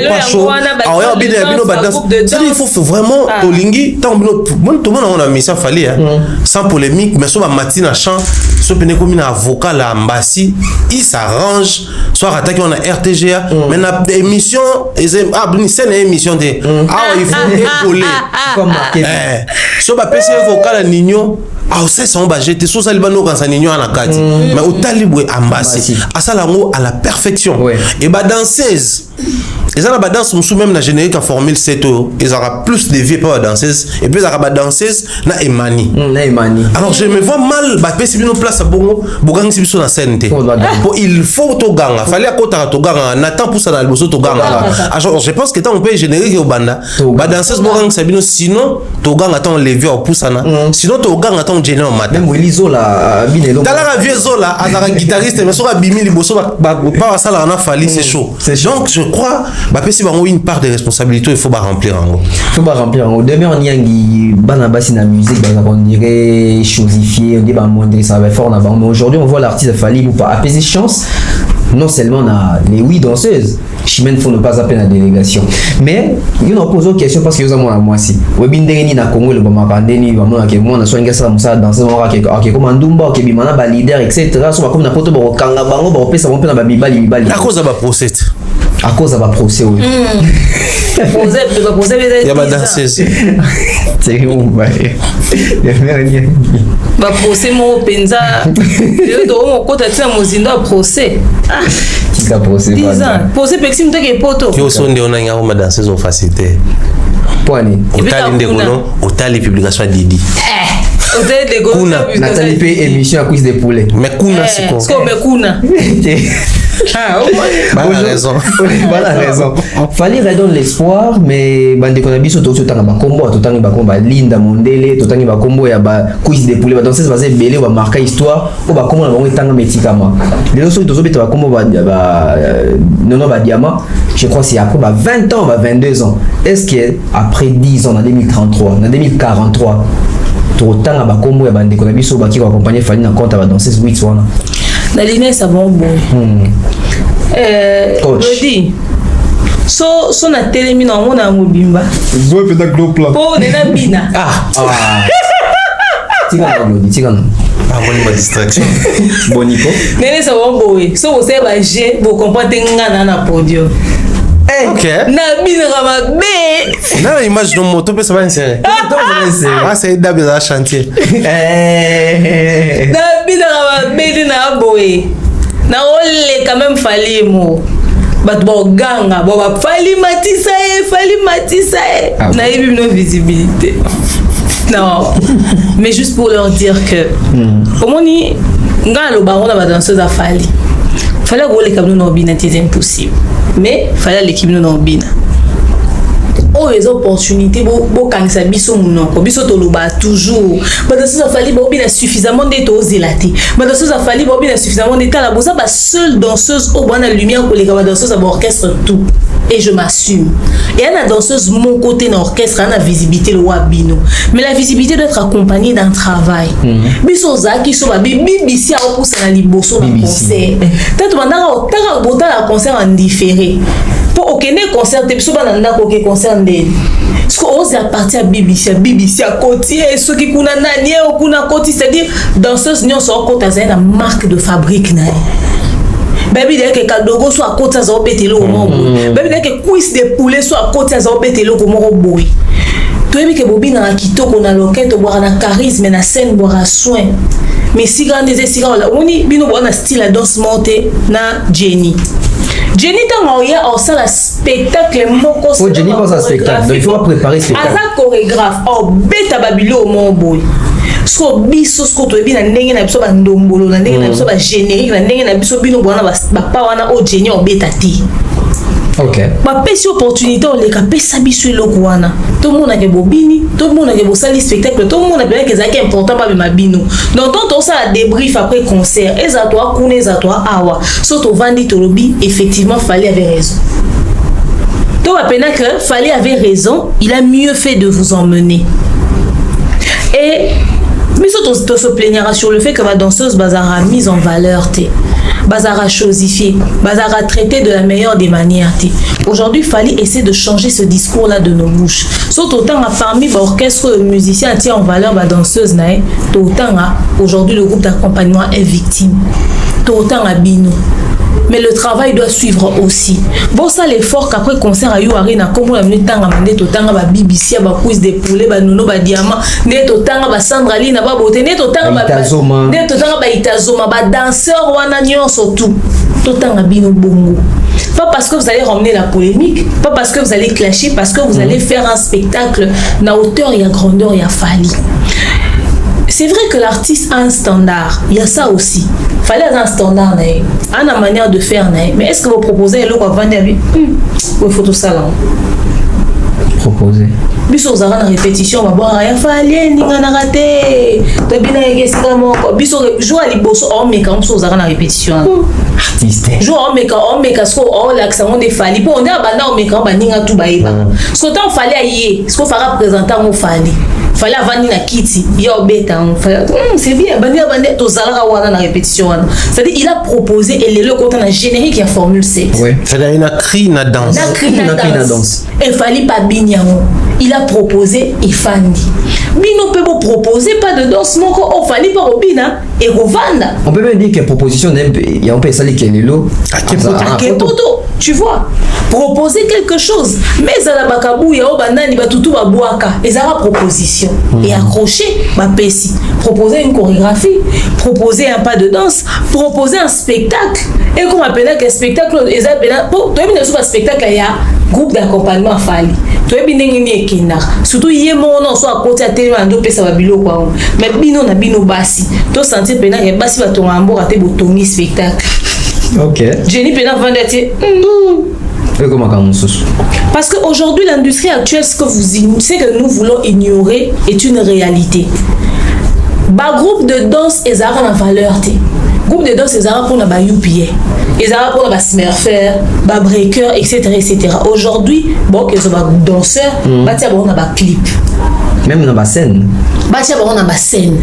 pas chaud. Alors il faut vraiment tolingi tant tout le monde on a mis ça fallait sans polémique mais sur ma matinée à chant sur comme un avocat là Mbassi, il s'arrange soit attaqué on a RTGA mais na émission c'est une émission de il faut épauler comme so ba PC avocat la Nino c'est son budget so ça libano quand ça Nino na kati mais au talibwe Mbassi à ça lango à la perfection et ba danseuse ils ont la danse même na générique à formule 7 ils aura plus de vie pour la danseuse et puis ils aura danseuse na Emani alors je me vois mal ba pesi bino place à bongo bogang si biso na scène il faut to ganga fallait à kota to ganga n'attend pour ça dans le bosso to ganga alors je pense que tant on peut générique au banda ba danseuse bogang sabino sinon to ganga tant lever au poussana sinon to ganga tant gêner au matin même Elizo la binelo dans la vieux zola azara guitariste mais sera bimi liboso pas ça là on a fallu c'est chaud donc je crois bah si on a une part de responsabilité il faut pas remplir en gros. Il faut pas remplir en gros. Demain on y a une banabasi na musique on dirait chosifier on dit bah moindre ça va fort mais aujourd'hui on voit l'artiste Fally ou pas apaiser chance. Non seulement on a les 8 danseuses, Chimène faut ne pas appeler la délégation. Mais il nous pose une question parce que nous avons moi aussi. Webindeni na Congo le Bamakandeni, vraiment que moi on a soigné ça musa danser on a que comme Ndumba que bimana ba leader etc. So comme na poto ba kanga bango ba pesa bon pe na ba bibali. À cause de la procès. À cause de la procès oui. Il y a pas danseuse. C'est où bah. Il y a rien. Ba procès mo penza. Je dois mon côté tu as mozindo procès. Qui a procès pas. 10 ans. Procès pexim te ke poto. Qui au son de on a ngao ma danseuse au facilité. Poani. Otali ndekolo, otali publication Didi. Otali de go. Nathalie paye émission à quiz des poulets. Mais kuna c'est quoi? Sko me kuna. Voilà raison. Fallait redonner l'espoir mais bande qu'on a biso to tanga ba combo to tanga ba combo Linda Mondele to tanga ba combo ya ba quiz des poulets ba danser va se belé va marquer histoire ou ba combo na ba tanga médicament. Les autres to beta ba combo ba non ba diamant je crois c'est après ba 20 ans ba 22 ans. Est-ce que après 10 ans en 2033 en 2043 to tanga ba combo ya bande qu'on a biso ba qui va accompagner Fally na compte ba danser 8 wana. La ligne ça bon bon. Je dis so na telemi na mona mobimba. Zo pe da groupe là. Po de na bina. Tika no. Ah bon ma distraction. Bonico. Nene ça bon boy. So vous savez ba j'ai vous comprenez ngana na podium. OK. Na bina kama be. Na image de moto peut ça va insérer. Ah c'est d'abord dans chantier. Na bina kama be na boy. Na ole quand même Fally mo. Bat bo ganga bo ba Fally matisa e na yebi no visibilité. Non, mais juste pour leur dire que au moins le baron la danseuse a fallu. Fallait que les câbles non bina c'était impossible. Mais fallait l'équipe non bina. Oh les opportunités beau quand ça biso non ko biso to loba toujours. Mais danseuse a fallu bina suffisamment d'être osé laté. Mais danseuse a fallu bina suffisamment d'être la bosa ba seule danseuse au bonne lumière pour les danseuses à orchestre tout. Et je m'assume. Et la danseuse, mon côté dans l'orchestre, elle a la visibilité, le wabino. Mais la visibilité doit être accompagnée d'un travail. Biso zaki so ba BBC a poussé na liboso na concert. Tant mandanga la concert en différé. Pour aucun concert, te biso ba nanda ko concert ndé. Parce qu'on ose à partir à BBC à côté, ceux qui kuna nani ou kuna côté, c'est-à-dire danseuse nyon so côté à une marque de fabrique na. Baby dès que Kaldogo soit à côté à Obetelo au monde. Baby dès que cuisse de poulet soit à côté à Obetelo au monde boy. Toi que Bobby na kito qu'on a loquette boire na charisme na scène boire soin. Mais si grand des siga là, on y bino boire na style à danse montée na Jenny. Jenny tant hier au salle spectacle moko. Oh Jenny pense à spectacle. Donc il faut préparer spectacle. Asa chorégraphe oh beta babilo au monde boy. Sko biso sko to bi na ndenge na biso ba ndombolo na ndenge na biso ba générique na ndenge na biso bino bona ba pa wana o Jenny obeta ti. OK. Ba pesi opportunité on les ka pesa biso eloko wana. Tout le monde a ke bobini, tout le monde a ke bosali spectacle, tout le monde a bien que ça qui est important ba ma bino. Donc on ça débrief après concert, et ça toi kuna et ça toi awa. So to vandi to lobi effectivement fallait avait raison. Donc à peine que fallait avait raison, il a mieux fait de vous emmener. Et mais surtout se plaignera sur le fait que ma danseuse bazara mise en valeur bazara chosifiée, bazara traitée de la meilleure des manières. Aujourd'hui, il fallait essayer de changer ce discours-là de nos bouches. Surtout autant parmi l'orchestre musicien tient en valeur ma danseuse nae, autant aujourd'hui le groupe d'accompagnement est victime. Autant à Bino. Mais le travail doit suivre aussi. Bon, ça l'effort qu'après concert à Youarina, comme on a venu tant à mander, autant à BBC, à quiz des poulets, à Nuno, à Diamant, net autant à Sandra Line, à Beauté, net autant à Itazoma, à danseur, ou à Nyon, surtout. Autant à Bino Bongo. Pas parce que vous allez ramener la polémique, pas parce que vous allez clasher, parce que vous allez faire un spectacle na hauteur et à grandeur et à Fali. C'est vrai que l'artiste a un standard, il y a ça aussi. Il fallait un standard, une manière de faire, mais est-ce que vous proposez l'eau à vendre il faut tout ça là. Proposer. Biso zara na répétition va boire ya fallait ninga na raté. To bina yesika moko. Biso jour ali bosso o meka on zara na répétition. Artiste. Jour o meka so o l'accent de fali. Po on a banda o meka ba ninga tout baïba. Ce que tant fallait ayer, ce qu'on fera présenter on fallait. Fallait avant na kiti, ya obeta on fallait. C'est bien, bandi to zara wana na répétition. C'est-à-dire il a proposé et le côté na générique il y a formule 7. Oui. C'est-à-dire il a crié na danse. Na danse. Et fallait pas binyango. Il a proposé et Fandi. Bino peut vous proposer pas de danse, mon on fallait pas au bina et revendre. On peut même dire que proposition il y a un peu ça qui est l'élo. Tu vois, proposer quelque chose. Mais ça la bakabou ya obanani batutu babuaka. Et ça la proposition. Et accrocher ma pessi. Proposer une chorégraphie, proposer un pas de danse, proposer un spectacle. Et comme appelle que spectacle, et ça pour toi bien sûr spectacle il y a groupe d'accompagnement Fali. Toi bien ni surtout hier mon nom soit à côté à télé ando pesa babilo quoi. Mais bino na bino basi. To sentir pena que basi va ton ambo até botomi spectacle. OK. Jenny pena vendette. Parce qu'aujourd'hui, l'industrie actuelle, ce que nous voulons ignorer est une réalité. Bah, groupe de danse, ils ont la valeur. Groupe de danse, ils ont pour la UPA. Ils ont pour la Smurfer, la Breaker, etc. Aujourd'hui, bon, ils ont des danseurs, bah, tiens, on a des clips. Même dans la scène. Bah, tiens, on a des scènes.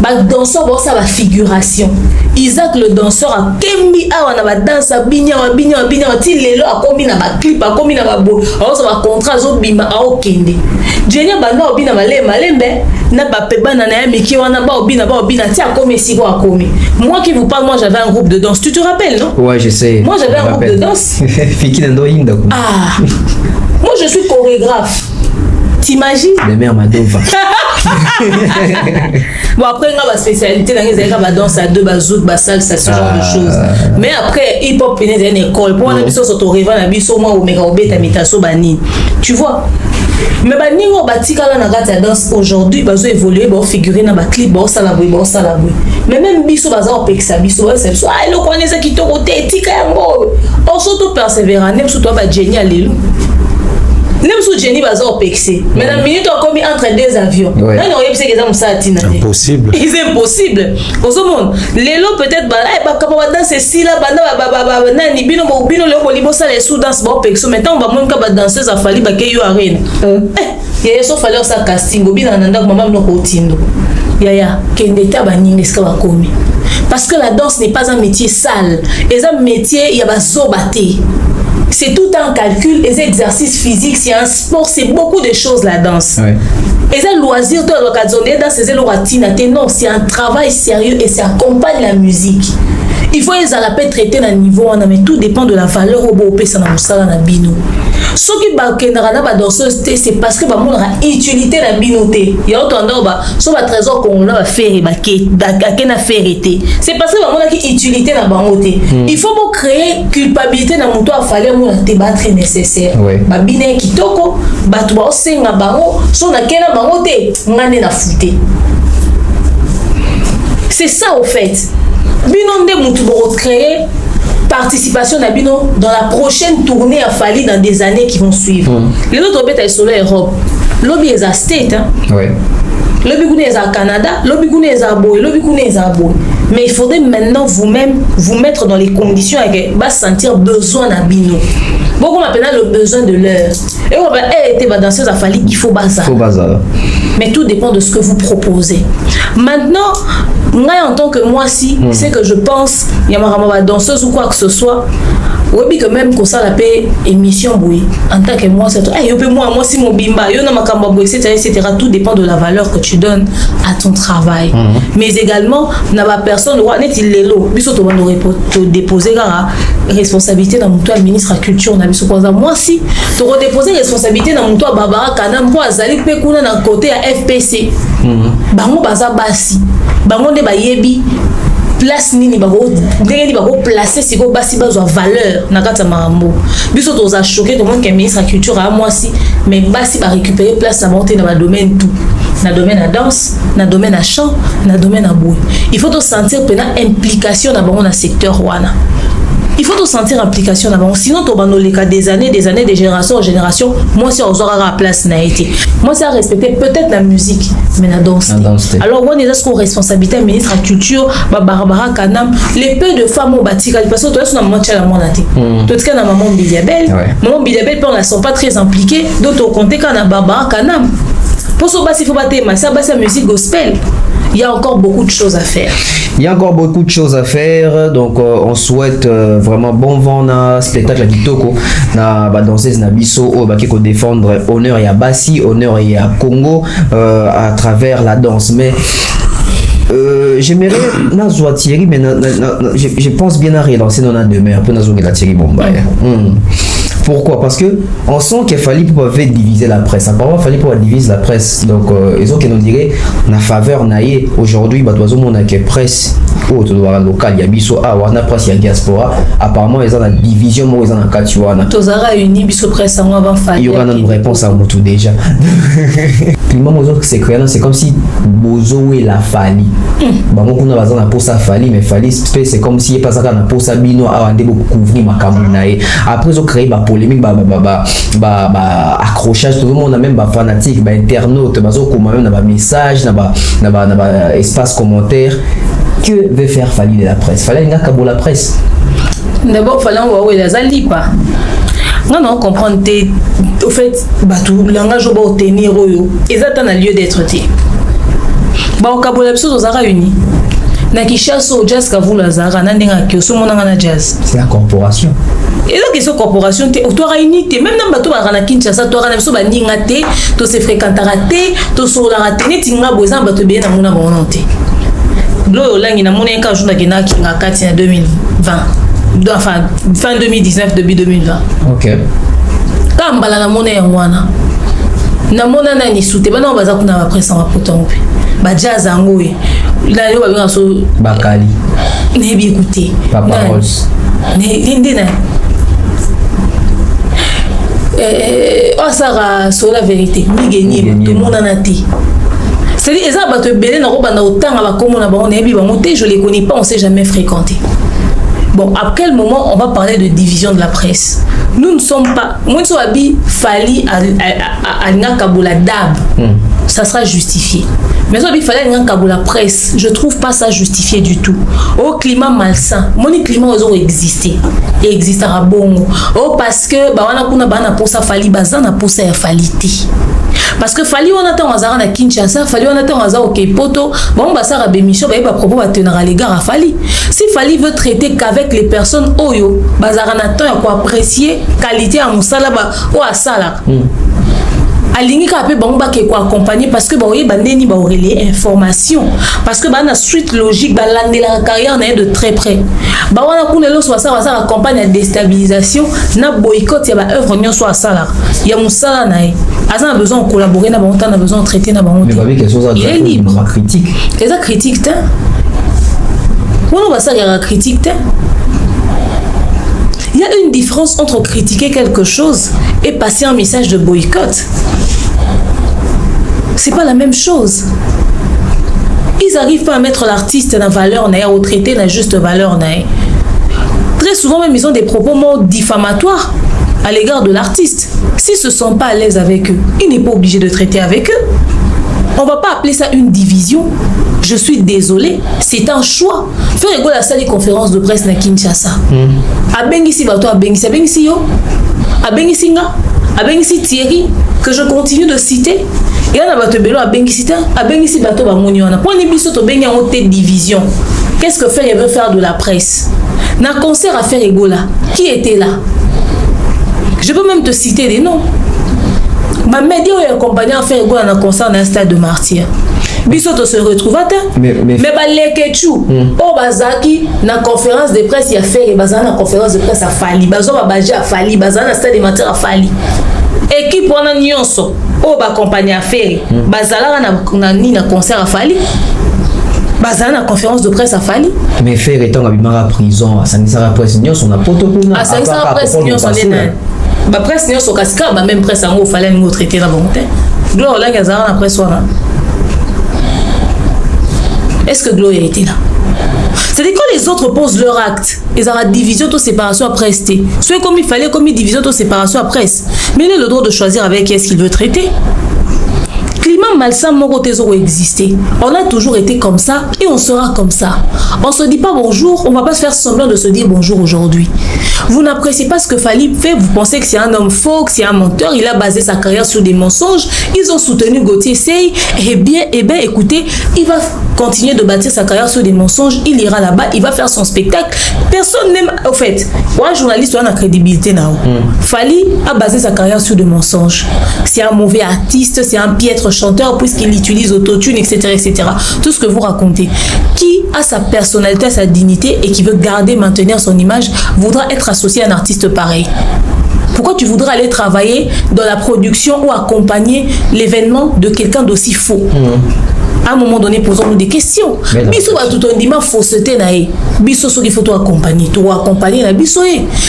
Bah, danseur, bon, ça va figuration. Isaac le danseur a kembi a on a danse a binya ti lelo a kombi na ba clip a kombi na ba bo alors ça va contrat zo bima a okende Jenny banda obina malembe na ba peba na na miki wana ba obina ti a komi si ko a komi. Moi qui vous parle, moi j'avais un groupe de danse, tu te rappelles non? Ouais, je sais. Moi j'avais un groupe de danse. Fiki Nando Inda. Ah. Moi je suis chorégraphe. T'imagines? Les mères Madova. Bon après on a ma spécialité dans les écoles danse à deux bazouk salsa ce genre de choses. Mais après hip hop est une école pour on a mis sur ton rêve on a mis sur moi au méga obeta metaso bani. Tu vois? mais ba ningo batika là na kati ya danse aujourd'hui bazo évoluer ba figurer na ba clip ba sala boy mais même biso baza opekisa biso c'est so ah le connaissez qui to côté tika yango on surtout persévérant nem surtout ba génial lelo nem sous Jenny baza opexé mais la minute on commis entre deux avions là non yebse que ça musatina impossible c'est impossible au monde lelo peut-être ba ba kapaba danser si là ba nani bino le libo ça les sous danse ba opexo maintenant ba mon ka ba danseuse a fali ba ke yo arena ya so fallait ça casting obina nanda maman no kotindo ya kende ta ba ninga ska ba komi parce que la danse n'est pas un métier sale et un métier il y a ba zobate. C'est tout un calcul, les exercices physiques, c'est un sport, c'est beaucoup de choses la danse. Oui. Et ça, loisir, non, c'est un travail sérieux et ça accompagne la musique. Il faut les aller traiter à niveau, mais tout dépend de la valeur au beau pays, ça n'a pas bino. Ce qui est danseuse, c'est parce que on a utilité la binoté. Il y a autant sur le trésor qu'on a fait, c'est parce que on a utilité la bangoté. Il faut créer culpabilité dans mon toit, fallait te battre nécessaire. Ba bine kitoko, ba tu ba osenga bango, so na kena bangoté, ngane na fouté. C'est ça au fait. Bino de mutu bo créer participation na bino dans la prochaine tournée à Fali dans des années qui vont suivre. Les autres bêtes sont là Europe. Lobby est à State hein. Oui. Lobby gune est à Canada, lobby gune est à Boy, lobby gune est à Boy. Mais il faudrait maintenant vous-même vous mettre dans les conditions avec va sentir besoin à bino. Beaucoup maintenant le besoin de l'heure. Et on va être danseuse à Fali, il faut bazar. Mais tout dépend de ce que vous proposez. Maintenant, moi en tant que moi si, c'est que je pense il y a ma danseuse ou quoi que ce soit. Oui, que même qu'on ça la paix émission oui. En tant que moi c'est moi si mon bimba, yo na makamba etc. Tout dépend de la valeur que tu donnes à ton travail. Mais également n'a pas personne roi net il lelo. Biso to va nous déposer la responsabilité dans mon toit ministre de la culture na biso kwanza moi si to redéposer responsabilité dans mon toit Barbara Kanam pour azali pe kuna na côté à FPC. Bango baza basi. Bango de bayebi place nini bako ndenge ni bako placer siko basi bazwa valeur na kata marambo biso toza choqué tout le monde que ministre de la culture à moi si mais basi ba récupérer place na monter dans le domaine tout na domaine à danse na domaine à chant na domaine à boue il faut te sentir pena implication dans bon secteur wana. Il faut te sentir implication là-bas. Sinon, tu vas les cas des années, de génération en génération. Moi, si on aura la place, n'a été. Moi, c'est à respecter peut-être la musique, mais la danse. Alors, on est dans responsabilité ministre de la culture, Barbara Kanam, les peu de femmes ont bâti, parce que toi, tu as un match à la monnaie. Tu as maman Biliabel. Maman Biliabel, on ne la sent pas très impliquée. D'autres, on compte quand on a Barbara Kanam. Pour ce bas, il faut battre, mais ça, c'est la musique gospel. Il y a encore beaucoup de choses à faire. Il y a encore beaucoup de choses à faire. Donc, on souhaite vraiment bon vent na spectacle à Kitoko. Na danseuse na biso au bakiko défendre honneur et à Bassi, honneur et à Congo à travers la danse. Mais j'aimerais Nazwa Thierry, mais je pense bien à relancer dans la demeure. Un peu Nazwa Thierry Bombay. Pourquoi? Parce que on sent qu'il fallait pour diviser la presse. Apparemment, il fallait pour diviser la presse. Donc, ils ont qui nous dirait la faveur naïe aujourd'hui, bah toi on a que presse au local, il y a biso a wana presse, il y a diaspora. Apparemment, ils ont la division, moi ils ont la katuana. Tozara uni biso presse en avant faire. Il y aura une réponse à tout déjà. Climat c'est créant, c'est comme si bozo et la fali. Bah moi on a besoin de pour ça fali, mais fali c'est comme si il pas ça na pour ça bino a ande beaucoup couvrir ma camunaï. Après ils ont créé polémique accrochage tout le monde a même fanatique internaute même dans message dans espace commentaire que veut faire Fali de la presse fallait nga kabo la presse d'abord fallait on les alipa non comprendre au fait tout langage au tenir et ça dans lieu d'être té au kabo la biso aux uni na Kinshasa au jazz kavu lazara na ndenga ki osomona na jazz c'est la corporation et donc ils sont corporation te toi unité même dans bato ba na Kinshasa toi na biso ba ninga te to se fréquentera te to so la ratene tinga boza bato bien na mona bononté lo langi na mona ka jour na kina kinga kati na 2020 enfin fin 2019 début 2020 OK kambala na mona wana na mona na ni soute bana baza kuna ba presse en potompe ba jazz angoy là yo ba bien so bakali ne bi écouter Papa Rose ne ndina ça c'est la vérité. Tout le monde en a dit. C'est-à-dire, les gens qui je les connais pas, on ne s'est jamais fréquenté. Bon, à quel moment on va parler de division de la presse? Nous ne sommes pas. Moi, je suis Fali à Kabula Dab. Ça sera justifié. Mais il fallait la presse. Je ne trouve pas ça justifié du tout. Au climat malsain, mon climat a existé. Il existera bon. Oh, parce que on a pour ça Fali bazana pour ça Faliti. Parce que Fali on attend Azara na Kinshasa, Fali on attend Azara au Kepoto, bon bah ça Rabémicho bah propos va tenir à l'égard à Fali. Si Fali veut traiter qu'avec les personnes oyo, bazara n'attend à quoi apprécier qualité à Moussala bah ou à Sala. Alingi ka pe bango ba ke ko accompagner parce que ba oye bandeni ba aurélie information parce que ba na suite logique ba landela carrière na de très près ba wana kunelo so ça accompagne la déstabilisation na boycott ya ba œuvre nyon so ça il y a musala na a besoin de collaborer na ba on a besoin de traiter na ba on mais ba quelque chose à dire critique les a critique ta on va ça il y a critique ta. Il y a une différence entre critiquer quelque chose et passer un message de boycott. C'est pas la même chose. Ils arrivent pas à mettre l'artiste dans la valeur, au traité dans la juste valeur. Très souvent même ils ont des propos diffamatoires à l'égard de l'artiste. S'ils se sentent pas à l'aise avec eux, il n'est pas obligé de traiter avec eux. On va pas appeler ça une division. Je suis désolé, c'est un choix. Faire égo la salle de conférence de presse na Kinshasa. Abengisi bato abengisi yo. Abengisi nga, abengisi Thierry que je continue de citer. Et là bato belo abengisi bato ba moniona. Pour ni biso to bengi en haute division. Qu'est-ce que faire il veut faire de la presse? Na concert à faire égo là. Qui était là? Je peux même te citer des noms. Ma média est accompagnée à faire égo dans un concert dans un stade de Martyr. Bisoto se retrouve à mais balekechou o bazaki na conférence de presse il a fait bazana na conférence de presse à Fali bazo babaji à Fali bazana na stade de Martyr à Fali équipe wana nyonso o ba accompagner à faire bazala na concert à Fali bazana na conférence de presse à Fali mais faire étant à prison à Sanisara presse nyonso na poto kuna à Sanisara presse nyonso ba presse nyonso kasika ba même presse ngo fallait nous traiter la bonté gloire la gazara na presse wana. Est-ce que Gloria était là? C'est-à-dire quand les autres posent leur acte, ils ont la division de séparation à prester. Soit comme il fallait, comme une division de séparation à presse. Mais il a le droit de choisir avec qui est-ce qu'il veut traiter. Climat malsain, mon côté existé. On a toujours été comme ça et on sera comme ça. On se dit pas bonjour, on va pas se faire semblant de se dire bonjour aujourd'hui. Vous n'appréciez pas ce que Fali fait, vous pensez que c'est un homme faux, que c'est un menteur, il a basé sa carrière sur des mensonges. Ils ont soutenu Gauthier Sey. Eh bien, écoutez, il va continuer de bâtir sa carrière sur des mensonges, il ira là-bas, il va faire son spectacle. Personne n'aime, au fait, moi journaliste, on a crédibilité là. Fali a basé sa carrière sur des mensonges. C'est un mauvais artiste, c'est un piètre chanteur puisqu'il utilise autotune, etc., etc. Tout ce que vous racontez. Qui a sa personnalité, sa dignité et qui veut garder, maintenir son image, voudra être associé à un artiste pareil? Pourquoi tu voudrais aller travailler dans la production ou accompagner l'événement de quelqu'un d'aussi faux? À un moment donné, posons-nous des questions. Biso va tout un dimanche fausseté naé. Biso ce qu'il faut accompagner la biso.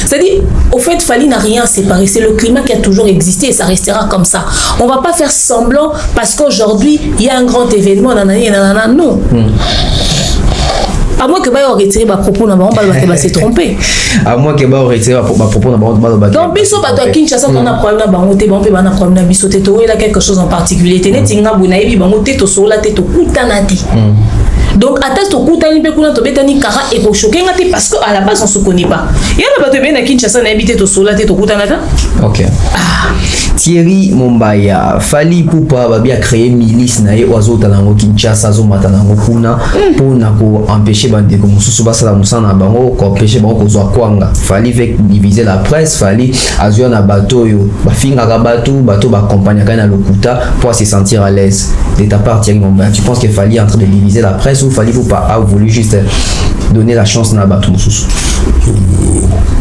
C'est-à-dire, au fait, Fali n'a rien séparé. C'est le climat qui a toujours existé et ça restera comme ça. On va pas faire semblant parce qu'aujourd'hui il y a un grand événement. Non. À moins que Bayo retire ma propos dans va se tromper. À moins que Bayo retire ma propos dans donc biso bato à Kinshasa on a problème na bango te bango ba na problème na biso te to ela quelque chose en particulier te netinga buna ebi bango te to sola te to kutana te. Donc atteste to kutani pe kuna to betani kara et pour choquer ngati parce que à la base on se connaît pas. Il y a bato bien à Kinshasa na habité to sola te to kutana ta. OK. Thierry Mombaya Fali Poupa va bien créer milice na oiseau talango Kinshasa zo matanango kuna pour na ko empêcher bande ko mususu basala musana bango ko empêcher bango ko zwa kwanga. Fali veut diviser la presse, Fali azio na bateau yo ba finga ka bateau ba accompagner kana lokuta pour se sentir à l'aise. De ta part Thierry Mombaya, tu penses que Fali est en train de diviser la presse ou Fali Poupa a voulu juste donner la chance na bateau mususu?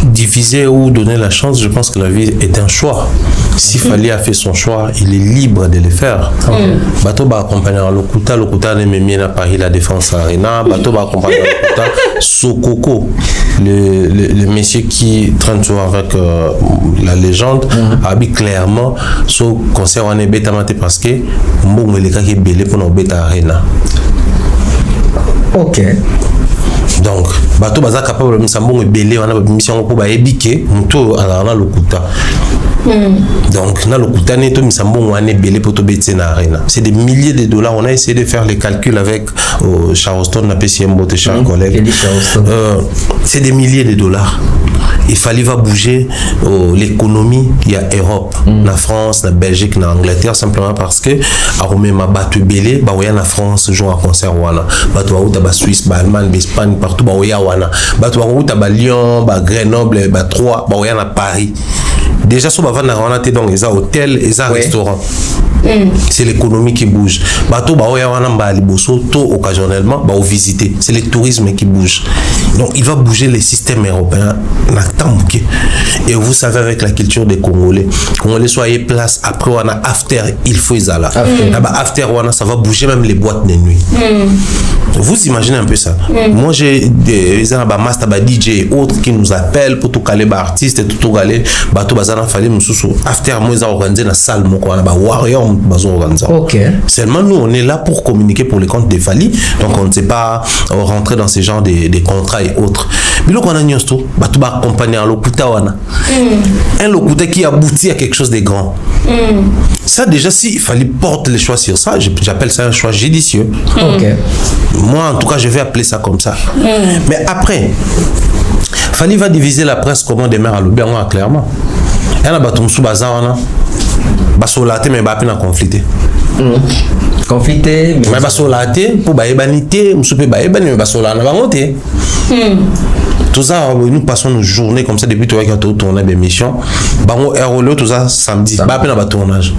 Diviser ou donner la chance, je pense que la vie est un choix. Si Fali a fait son choix, il est libre de le faire. Bateau va accompagner Lokuta n'est même à Paris la Défense Arena. Bateau va accompagner Lokuta, Sokoko, le monsieur qui traîne souvent avec la légende, a dit clairement ce concert on est bêta parce que bon il est belé pour nos bêta Arena. Ok. Donc, bateau baza capable de s'ambon et belé on a une mission pour ba ébiquer muto à la Lokuta. Donc, dans le Lokuta neto misambon on est belé pour to bêter na Arena. C'est des milliers de dollars. On a essayé de faire les calculs avec Charleston, n'a pas si mbote cher collègue. C'est des milliers de dollars. Il fallait va bouger l'économie il y a Europe, la France, la Belgique, la Angleterre simplement parce que à Rome ma batu belé ba oya na France joue à concert wana batu ba ba Suisse ba Allemagne ba Espagne partout ba oya wana batu ba Lyon ba Grenoble ba Troyes ba oya na Paris déjà so ba vana wana te donc les hôtels les restaurants. C'est l'économie qui bouge. Bateau ba oya wana ba liboso to occasionnellement ba visiter. C'est le tourisme qui bouge. Donc il va bouger les systèmes européens na tambuke. Et vous savez avec la culture des Congolais soyez place après wana after il faut izala. After wana ça va bouger même les boîtes de nuit. Vous imaginez un peu ça. Moi j'ai des master ba DJ et autres qui nous appellent pour tout caler ba artistes et tout caler bateau bazana fallait mususu after moi za organiser na salle moko wana ba warrior. Ok. Seulement nous on est là pour communiquer pour les comptes des Fali, donc on ne sait pas rentrer dans ces genres des contrats et autres. Mais là on a nyosto, bah tu vas accompagner un Lokuta wana. Un Lokuta qui aboutit à quelque chose de grand. Ça déjà si il fallait porter les choix sur ça, j'appelle ça un choix judicieux. Ok. Moi en tout cas je vais appeler ça comme ça. Mais après, Fali va diviser la presse comment des mères à l'Oubien clairement. Il y a un bâton sous bazar wana. Basolate mais ba pena conflité. Conflité mais basolate pour ba ebanité, musupe ba ebani mais basolana bangote. Tout ça nous passons nos journées comme ça depuis toi quand on tourne des missions. Bango erolo tout ça samedi, ba pena ba tournage.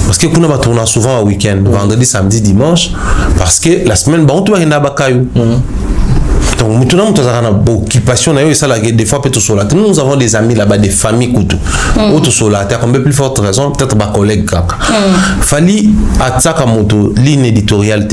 Parce que kuna ba tournage souvent au week-end, vendredi, samedi, dimanche parce que la semaine ba on tout ba bakayou. Donc maintenant nous avons une occupation et ça la des fois peut-être solate. Nous avons des amis là-bas, des familles couteau. Autre solate, comme plus forte raison peut-être ma collègue kaka. Fali attaque à moto ligne éditoriale.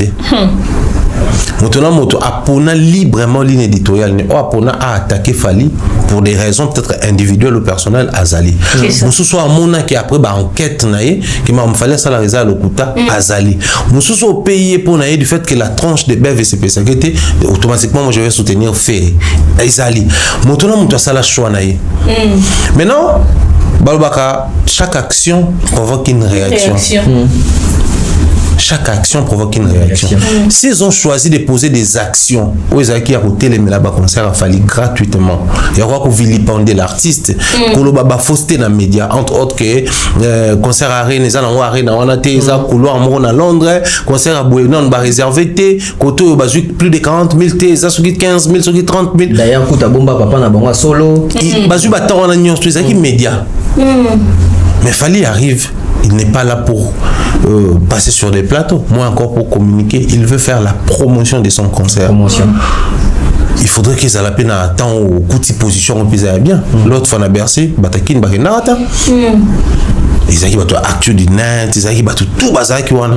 Maintenant moto apona librement ligne éditoriale ne apona a attaqué Fali pour des raisons peut-être individuelles ou personnelles azali. Nous soit mona qui après ba enquête naé qui m'a fallait ça la résa Lokuta azali. Nous soit payé pour naé du fait que la tranche de BVCP sécurité automatiquement moi je vais soutenir fait azali. Maintenant moto ça la choix naé. Maintenant balbaka chaque action provoque une réaction. Chaque action provoque une réaction. S'ils ont choisi de poser des actions, ils ont qui a côté mais là-bas concert a fallu gratuitement. Il y aura qu'on vilipender l'artiste, qu'on le baba fausseté dans les médias, entre autres que concert à Rennes, ils ont arrêté, on a été à couloir à Londres, concert à Bouénon, on va réserver té, côté plus de 40 000 té, ça 15 000, 30 000. D'ailleurs, coup ta bomba papa na bonga solo. Basu batan on a nion, tout ça qui médias. Mais Fali arrive. Il n'est pas là pour passer sur des plateaux, moi encore pour communiquer. Il veut faire la promotion de son concert. Il faudrait qu'ils aient la peine à attendre au coup de position, on peut bien. L'autre fois, on a bercé, Batakin, Bakinarata. Ils ont dit actu du net, ils ont dit tout bazar qui wana.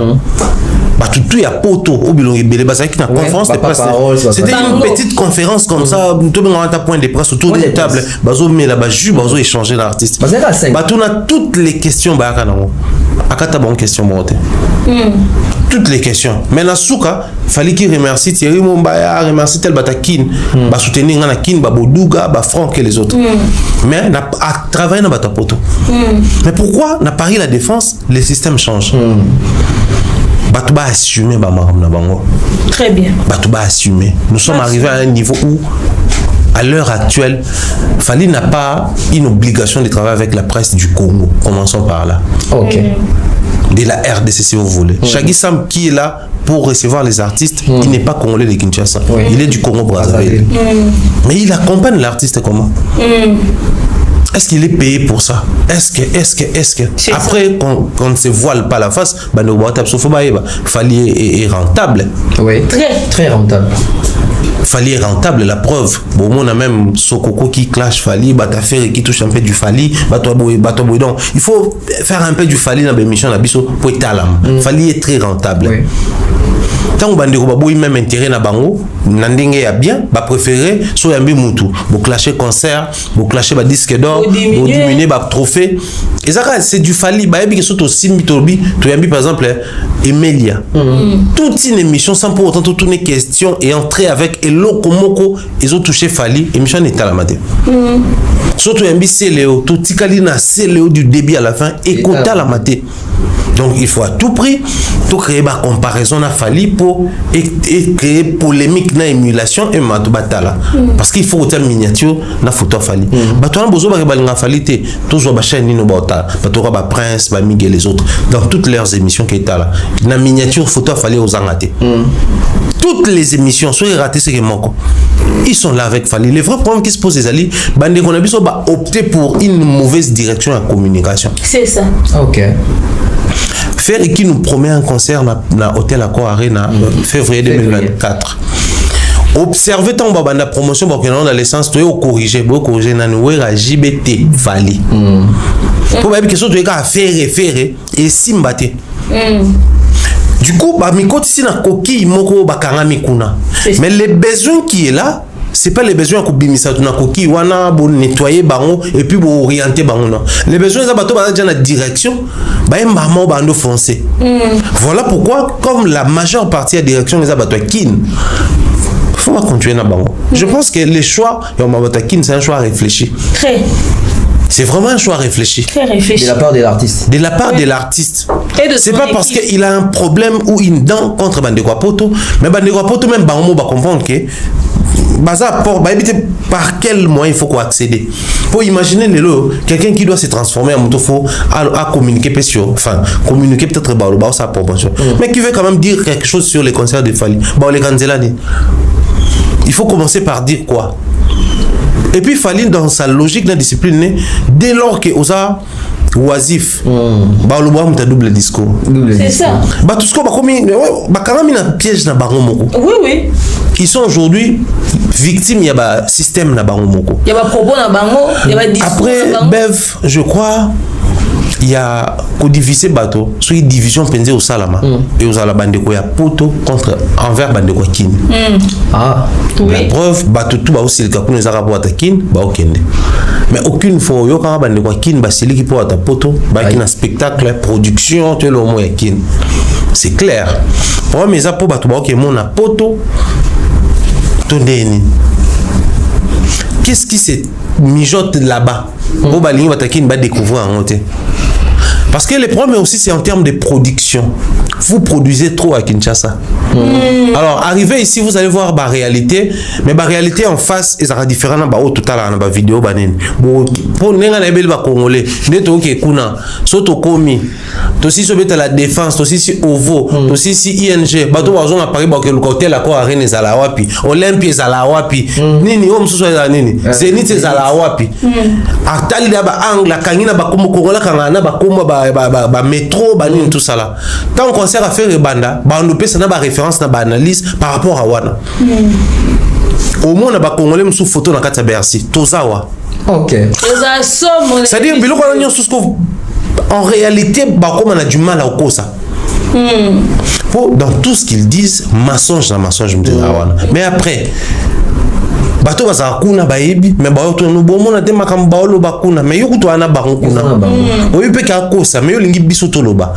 Tout y a poto au bilan belé bazar qui na conférence de presse. C'était une petite conférence comme ça, tout le monde a un point de presse autour de la table. Bazo mais là bas ju bazo échanger l'artiste. Tout on a toutes les questions ba kana ngo. Akata bonne question monter. Toutes les questions. Mais la souka, fallait qu'il remercie Thierry Mombaya, remercie tel Batakin, ba soutenir ngana kin ba Boduga, ba Franck et les autres. Mais na travailler na batapoto. Mais pourquoi na Paris la défense, les systèmes changent. Batouba assumer ba maram na bango. Très bien. Batouba assumer. Nous sommes arrivés à un niveau où à l'heure actuelle, Fali n'a pas une obligation de travailler avec la presse du Congo. Commençons par là. Ok. De la RDC si vous voulez. Shaggy Sam qui est là pour recevoir les artistes, il n'est pas congolais de Kinshasa. Il est du Congo Brazzaville. Mais il accompagne l'artiste comment? Est-ce qu'il est payé pour ça? Est-ce que après qu'on ne se voile pas la face, Fali est rentable. Oui, très rentable. Fali est rentable, la preuve. Bon, on a même Sokoko qui clash Fali, Batafere qui touche un peu du Fali, donc il faut faire un peu du Fali dans l'émission pour être Fali est très rentable. Oui. Tant que vous avez même intérêt na bango, nandenge ya bien, ba préférer so yambi mutu, vous clasher concert, vous clasher ba disque d'or, vous diminuer ba trophée. Et ça c'est du Fali, ba yebi que so to simbi tobi, to yambi par exemple Emelia. Toute une émission sans pour autant tourner question et entrer avec Elo Komoko, ils ont touché Fali, émission n'est à la matin. Surtout yambi Céléo, tout tikali na Céléo du début à la fin, écoute à la matin. Donc il faut à tout prix tout créer ma comparaison à Fali pour créer polémique na émulation et batala parce qu'il faut autant miniature na photo Fali bato na bozo ba balinga Fali te toujours ba chaîne nino bota bato ba Prince ba Miguel les autres dans toutes leurs émissions qui étaient là na miniature photo Fali aux angate toutes les émissions soit raté c'est que manco ils sont là avec Fali. Les vrais problèmes qui se posent les alliés bande qu'on a besoin ba opter pour une mauvaise direction en communication. C'est ça. OK. Faire et qui nous promet un concert na Hôtel Accor Arena février 2024. Observez tant la promotion pour que nous dans l'essence tu corriger na JBT Fali. Pour même question tu as faire et simbate. Du coup ba mikoti si na coquille moko bakanga mikuna. Mais les besoins qui est là c'est pas les besoins qu'on bimisa na coquille wana pour nettoyer bango et puis pour orienter bango non. Les besoins ça bateau ba dans la direction ba maman bando foncé. Voilà pourquoi comme la majeure partie de la direction les abattoirs kin faut pas continuer na bango. Je pense que les choix et on m'a kin c'est un choix réfléchi. Très. C'est vraiment un choix réfléchi. Très réfléchi. De la part de l'artiste. De la part de l'artiste. C'est pas parce qu'il a un problème ou une dent contre Bandekwa Poto, mais Bandekwa Poto même Bango va comprendre que par quel moyen il faut qu'on accède. Pour imaginer quelqu'un qui doit se transformer en moto, faut à communiquer enfin communiquer peut-être sa promotion, mais qui veut quand même dire quelque chose sur les concerts de Fali. Les Kanzelani. Il faut commencer par dire quoi? Et puis Fali dans sa logique de la discipline, dès lors que Osa Oisif, le double discours. C'est ça. Tout ce qu'on a commis, piège na bango moko. Oui, oui. Ils sont aujourd'hui victimes, il y a un système na bango moko. Il y a un propos na bango, il y a un discours. Après, Bev, je crois, il y a codifié bateau, sur une division pensée au Salama. Et aux Alabandeko, il y a poto contre envers Bandeko Kin. Ah, oui. La preuve, bateau tout ba aussi le cas pour les Arabes à Kin, ba okende. Mais aucune fois, il y a Bandeko Kin, ba c'est qui pour ta poto, ba qui un spectacle, production, tu es le moins Kin. C'est clair. Pour mes apôts, bateau ba ok mon a poto, tondeni. Qu'est-ce qui se mijote là-bas? Au baling batakin va découvrir en côté. Parce que le problème aussi c'est en termes de production. Vous produisez trop à Kinshasa. Alors arrivé ici vous allez voir la réalité, mais la réalité en face est différent au total dans la vidéo banen. Pour n'enga na bel congolais, neto ke kuna, soto komi, aussi sur la défense, aussi si OVO, aussi si ING, bato bazon apparaît ba ke le Hôtel Accor Arena ezala wapi, Olympia ezala wapi, nini o msusu ezala nini, Zenith ezala wapi. Atali da ba angle kangina ba komo kongola kangana ba komo ba métro ba nini tout ça là. Tant qu'on sert à faire banda, ba on peut ça na ba référence na ba analyse par rapport à wana. Au moins na ba congolais msou photo na kata Bercy, tozawa. OK. C'est-à-dire biloko na nyo susko en réalité ba comme on a du mal à okosa. Dans tout ce qu'ils disent, mensonge na mensonge mtelawana. Mais après bato baza kuna baebi mais ba to no bomo na tema kam baolo bakuna mais yoku to ana bango kuna oyi pe ka kosa mais yolingi biso to loba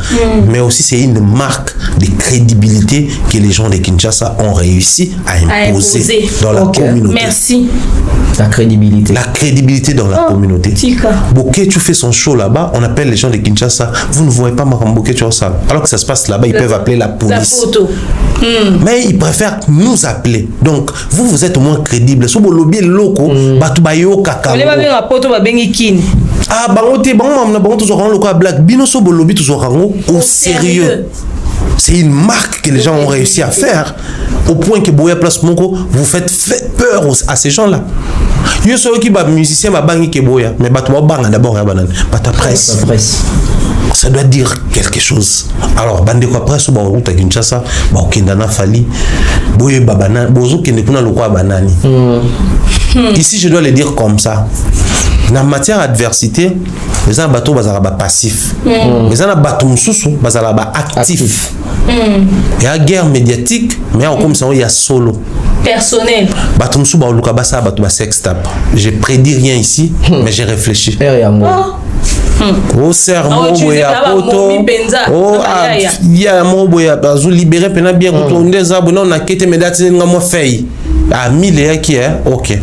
mais aussi c'est une marque de crédibilité que les gens de Kinshasa ont réussi à imposer dans la communauté. Merci. La crédibilité dans la communauté. Boké tu fais son show là-bas, on appelle les gens de Kinshasa, vous ne voyez pas Makambo Boké tu ça. Alors que ça se passe là-bas, ils peuvent appeler la police. La photo. Mais ils préfèrent nous appeler. Donc vous êtes au moins crédible. So bo lobby loko batu bayo kaka. On va bien la photo ba bengi kin. Ah bangote bango na bango toujours le quoi black bino so bo lobby toujours au sérieux. C'est une marque que les gens ont réussi à faire au point que Boya Place Moko vous faites peur à ces gens-là. Yo so qui ba musicien ba bangi ke Boya mais batu ba banga d'abord ya banane. Bata presse. ça doit dire quelque chose. Alors, bande quoi après, sur la route à Kinshasa, Kendana Fali, Boye Babana, Bozo Kendekuna Lokwa Banani. Ici, je dois le dire comme ça. Dans matière d'adversité, les gens bateau bazala passif. Les gens bateau moussou bazala actif. Il y a guerre médiatique, mais comme ça il y a solo. Personnel. Bateau moussou ba luka basa bateau ba sextape. Je prédis rien ici, mais j'ai réfléchi. Oh serment boya poto. Oh il y a mon boya bazo libéré pena bien quand on des abonnés on a quitté mes dates nga mo fay. À 1000 qui est OK.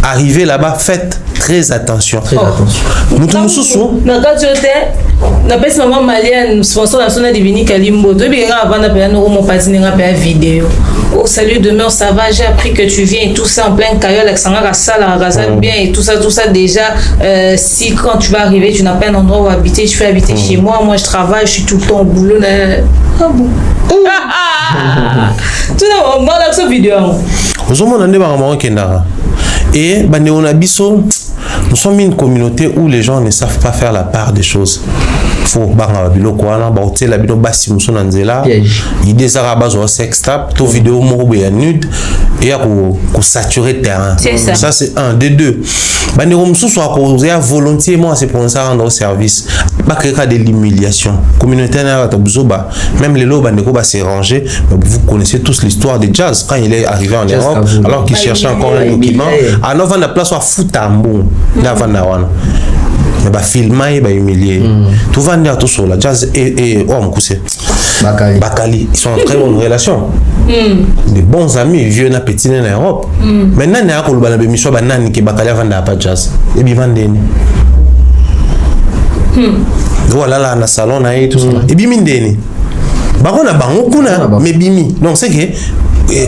Arrivé là-bas, faites très attention. Très attention. Nous tous sous. Na quand tu étais na pèse maman malienne sponsor la zone divini Kalimbo. De bien avant d'aller nous mon patiner la vidéo. Oh salut demain ça va, j'ai appris que tu viens et tout ça en plein caillou Alexandra Rassala Razal bien et tout ça déjà si quand tu vas arriver tu n'as pas un endroit où habiter, je fais habiter chez moi je travaille, je suis tout le temps au boulot là. Ah bon. Tout dans la vidéo. Nous sommes en débarquement Kendara. Et on a biso, nous sommes une communauté où les gens ne savent pas faire la part des choses. Faut banga bilo quoi là, ba hotel la bilo basi muso nanzela. Idée ça rabat au sextape, to vidéo mo ya nude et à ko saturer terrain. Ça c'est un des deux. Bande muso soit ko ya volontairement c'est pour ça rendre service. Ba créer de l'humiliation. Communauté na ta buzoba, même les lots bande ko ba se ranger, vous connaissez tous l'histoire de Jazz quand il est arrivé en Europe alors qu'il cherchait encore un document. À Nova na place soit Foutambo, là Vanawana. Mais filmer et humilier. Tout va dire tout sur la Jazz et Bakali. Ils sont en très bonne relation. Des bons amis, vieux na petit en Europe. Maintenant, il y a un peu de mission qui Bakali avant pas Jazz. Et bien vendé. Voilà là dans le salon et tout ça. Et bien mindé. Bakon a bango kuna mais bimi. Donc c'est que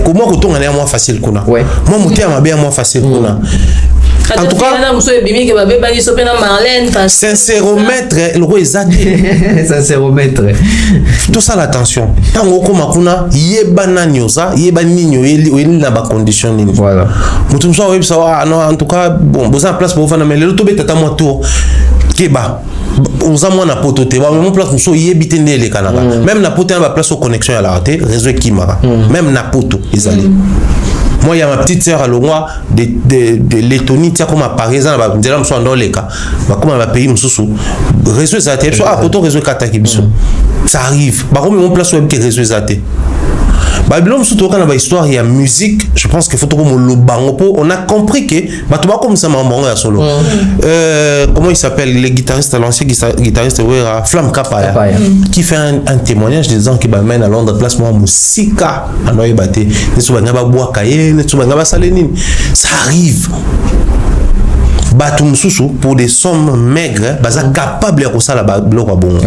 comment que ton est moins facile kuna. Moi monter à ma bien moins facile kuna. En tout cas, sincéromètre, sincéromètre. Tout ça l'attention. Tant que makuna yebana nyosa, yebani nyo yeli na ba condition ni. Voilà. Mutum so web ça non en tout cas bon, vous en place pour faire mais le to betata moi tour. Keba. Nous avons na poto te ba mon place so yebite ndele kanaka. Même na poto na place au connexion à la raté, réseau Kimara. Même na poto ils allaient. Moi, il y a ma petite sœur à Longwa de Lettonie, tiens, comme à Paris, on va dire, je suis dans les cas. Comme on va payer, je suis réseau Zate. Ah, poto réseau Kataki. Ça arrive. Par contre, mon place web qui est réseau Zate. Babylone, surtout quand on a histoire, il y a musique. Je pense qu'il faut tout comme le bangopo. On a compris que, bah, tu vois comme ça, maman à solo. Comment il s'appelle, le guitariste, l'ancien guitariste, Flamme Kapaya, qui fait un témoignage disant qu'il mène à Londres, place moi, Moussika, à Noyabate, ça arrive. Batum Soussou pour des sommes maigres, baza capable de ça la bloc bon.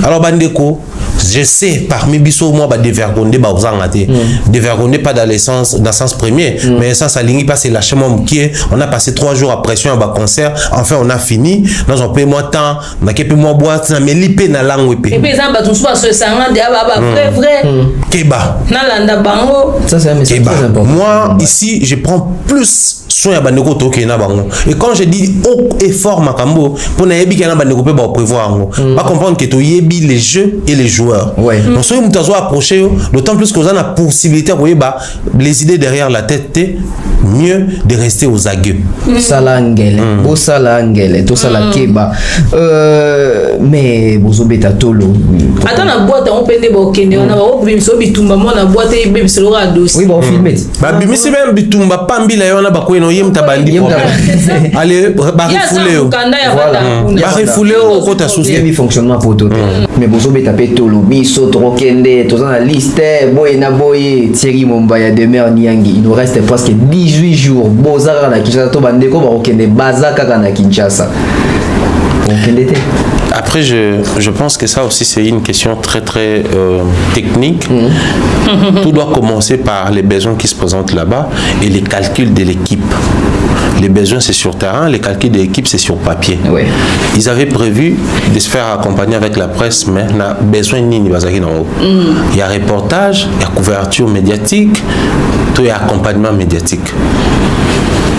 Alors bandeko, je sais parmi biso moi ba dévergondé ba ozangate. Dévergondé pas dans le sens premier, mais ça ligne pas c'est lâchement qui on a passé 3 jours à pression à bas concert, enfin on a fini, dans un peu moins temps, na kepe moi boîte na melipé na langue épée. Et puis ça batum sou so sangant de ba vrai. Keba. Na landa bango. Ça c'est un message très important. Moi ici, je prends plus soin à bandeko to que na bango. Et quand je dis haut et fort makambo pour na yebi kana bandeko pe ba prévoir ngo ba comprendre que to yebi les jeux et les joueurs. Donc si vous t'azo approcher d'autant plus que vous avez la possibilité de voir les idées derrière la tête, mieux de rester aux agueux. Salangele, beau salangele, tout ça la keba. Mais vous obétez à tolo. Attends la boîte on peut débo kende on a ba biso bitumba mo na boîte e biso lo ra dossier. Oui bon filmer. Ba bimisi même bitumba pambila yo na ba ko no yem tabandi. Allez ba refoulé. Voilà. Ba refoulé au côté souci. Il fonctionnement pour tout. Mais vous obétez tapé tolo biso trokende tout ça la liste boy na boy Thierry Mombaya demeure Niangi. Il nous reste presque 18 jours. Bozara na Kinshasa to bandeko ba okende bazaka na Kinshasa. Après, je pense que ça aussi, c'est une question très, très technique. Tout doit commencer par les besoins qui se présentent là-bas et les calculs de l'équipe. Les besoins, c'est sur terrain, les calculs de l'équipe, c'est sur papier. Ils avaient prévu de se faire accompagner avec la presse, mais on a besoin de il y a reportage, il y a couverture médiatique, tout est accompagnement médiatique.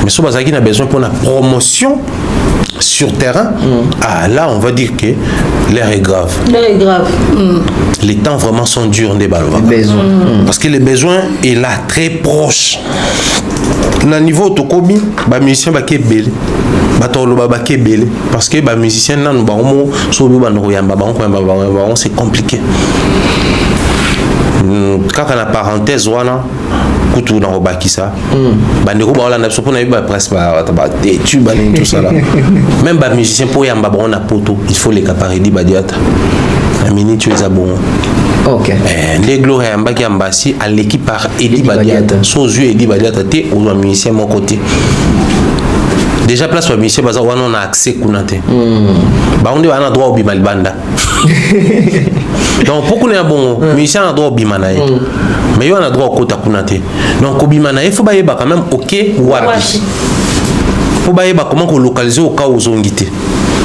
Mais ce qui a besoin pour la promotion sur terrain, là on va dire que l'air est grave. L'air est grave. Les temps vraiment sont durs des Balova. Parce que les besoins est là, très proche. Na niveau tokomi, ba musicien ba kebele. Ba toloba ba kebele parce que ba musicien nan ba mo so bi ba no yamba ba on c'est compliqué. Kaka na parenthèse wana kutu na robakisa. Ba ndeko ba wala na so pona ba presque ba tu ba tout ça là. Même ba musicien pour yamba ba on a poto, il faut les caparer di ba diata. La minute tu es à bon. Ok. Les gloires en bas qui ambassi à l'équipe par Eddie Badiata. Sous yeux Eddie Badiata t'es aux musiciens mon côté. Déjà place pour musicien parce qu'on a accès kunate. Bah on dit on a droit au bimal banda. Donc pourquoi on est bon musicien a droit au bimanae. Mais on a droit au kota kunate. Donc au bimanae faut bailler quand même ok wapi. Faut bailler comment qu'on localiser au cas où on ngité.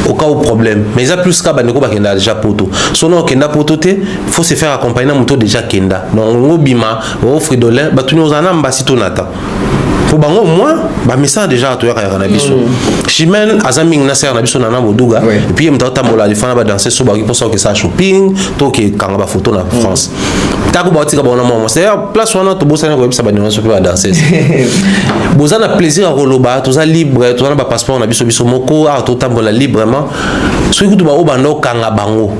Au cas où problème mais il y a plus qu'à baneko bakenda déjà poto sono kenda poto te faut se faire accompagner moto déjà kenda donc ngobima o fridolin batuni ozana mbasi tonata pour bango moi ba message déjà to yaka na biso chimel azaming na ser na biso na boduga et puis mtata mola difana ba danser so ba ki poso que ça shopping to ke kanga ba photo na France ta ko ba tika ba na mo c'est place wana to bosa na ko bisa ba na so ba danser bozana plaisir à roloba toza libre to na ba passeport na biso moko a to tambola librement so ikutu ba o ba no kanga bango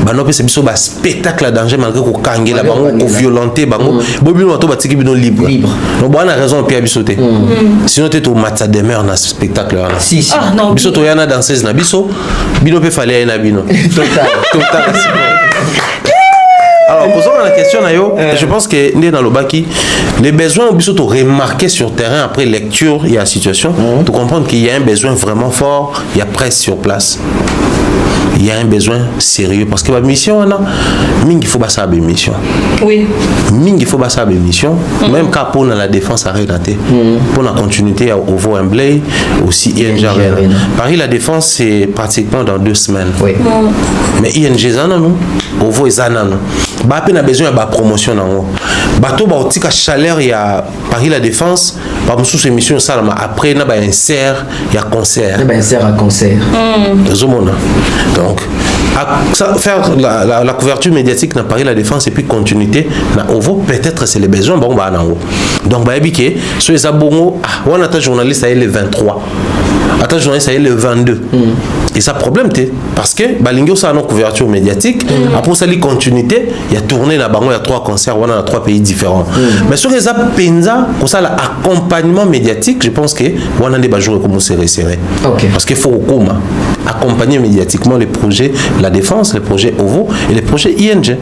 bano pese biso ba spectacle à danger malgré ko kangela bango ko violenter bango bobino to batiki bino libre donc bon on a raison Pierre bisoté sinon tu es au match demeure na spectacle là si non biso to yana danseuse na biso bino pe fallait na bino total alors posons la question na yo je pense que ndé dans le baki les besoins biso to remarquer sur terrain après lecture il y a situation tu comprends qu'il y a un besoin vraiment fort il y a presse sur place. Il y a un besoin sérieux parce que la mission là ming il faut pas ça mission oui ming il faut pas ça mission même quand pour la défense à relater pour la continuité au Wembley aussi ING Arena Paris la défense c'est pratiquement dans 2 semaines mais ING zana non au vo zana non ba peine a besoin de promotion dans bateau ba otika chaleur il y a Paris la défense par sous émission ça après na ba insert il y a concert insert à concert donc faire la couverture médiatique dans Paris la défense et puis continuité na ovo peut-être c'est les besoins bon ba nango donc ba ebike so eza bongo on attend journaliste à le 23 attends journaliste à le 22 et ça problème té parce que balingio ça non couverture médiatique après ça li continuité il y a tourné là bango il y a 3 concerts on a 3 pays différents mais sur les penza pour ça l'accompagnement médiatique je pense que on a des jours comme c'est resserré parce qu'il faut comment accompagner médiatiquement les projets la défense les projets OVO et les projets ING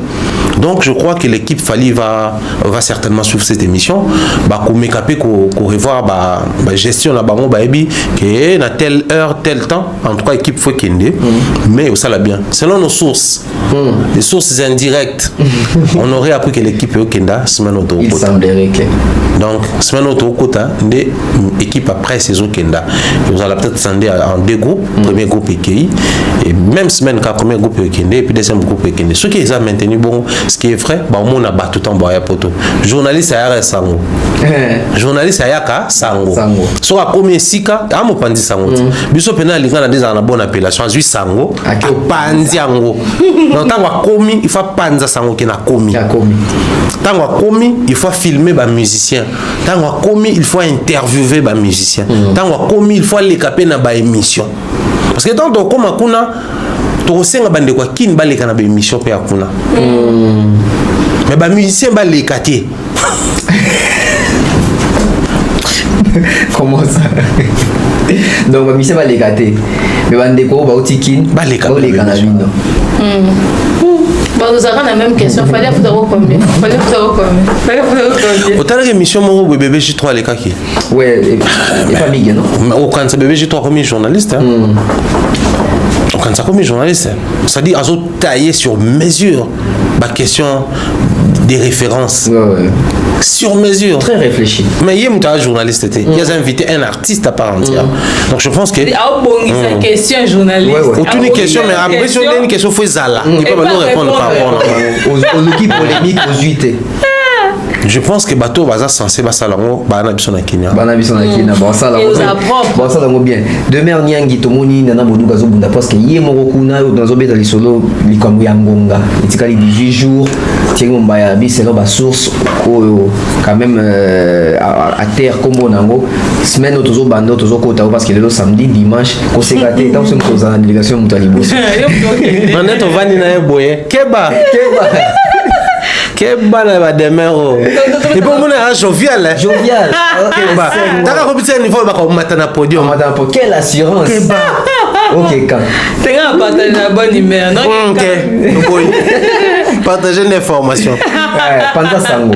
donc je crois que l'équipe Fali va certainement suivre cette émission bah qu'on mécapé qu'on revoir bah gestion là bango bah ebi que na telle heure tel temps en tout cas équipe faut kende mais ça l'a bien selon nos sources les sources indirectes on aurait appris que l'équipe est kenda semaine auto il semblerait que donc semaine auto kota des équipe après saison kenda vous allez peut-être scinder en 2 groupes premier groupe EKI et même semaine quand premier groupe kende et puis deuxième groupe kende ceux qui les a maintenu bon ce qui est vrai bah on a battu tout en boya poto journaliste à sango journaliste à yaka sango so a comme sika amo pandi sango biso pena linga na des na bonne appellation azui sango pandi yango donc tango komi il faut panza sango qui na komi tango komi il faut filmer ba musicien tango komi il faut interviewer ba musicien tango komi il faut les caper na ba émission parce que tant to koma kuna to senga bande kwa kin baleka na ba émission pe akuna mais ba musicien baleka te comment ça donc ba musicien baleka te mais bande ko ba utikin baleka na bino bon nous avons la même question fallait vous avoir combien autant que émission mon bébé J3 les kaki ouais et pas migue non au quand ce bébé J3 comme journaliste quand ça comme journaliste ça dit azo tailler sur mesure ma question des références sur mesure très réfléchi mais il y a un journaliste il a invité un artiste à part entière donc je pense que c'est question journaliste aucune question mais après si on a une question faut zala il peut pas nous répondre par rapport aux équipes polémiques aux UT Je pense que bateau baza censé basalango bana biso na Kenya. Bana biso na Kenya bon ça là. Bon ça là bien. Demain Nyangi tomoni nana boduka zo bunda parce que yé moko kuna dans zo beta lisolo likambo ya ngonga. Etikali 18 jours tiens mbaya biselo ba source quand même à terre comme nango semaine tozo bando tozo kota parce que le samedi dimanche ko sekate tant que nous en délégation mutalibos. On est au vani na boye. Keba. Keba na ba demero. Et pour moi na jovial. Jovial. Keba. Taka ko bitse niveau ba ko mata na podium. Madame pour quelle assurance. Keba. OK quand. T'es un partage la bonne humeur, non? OK. Oui. Partager l'information. Panda sango.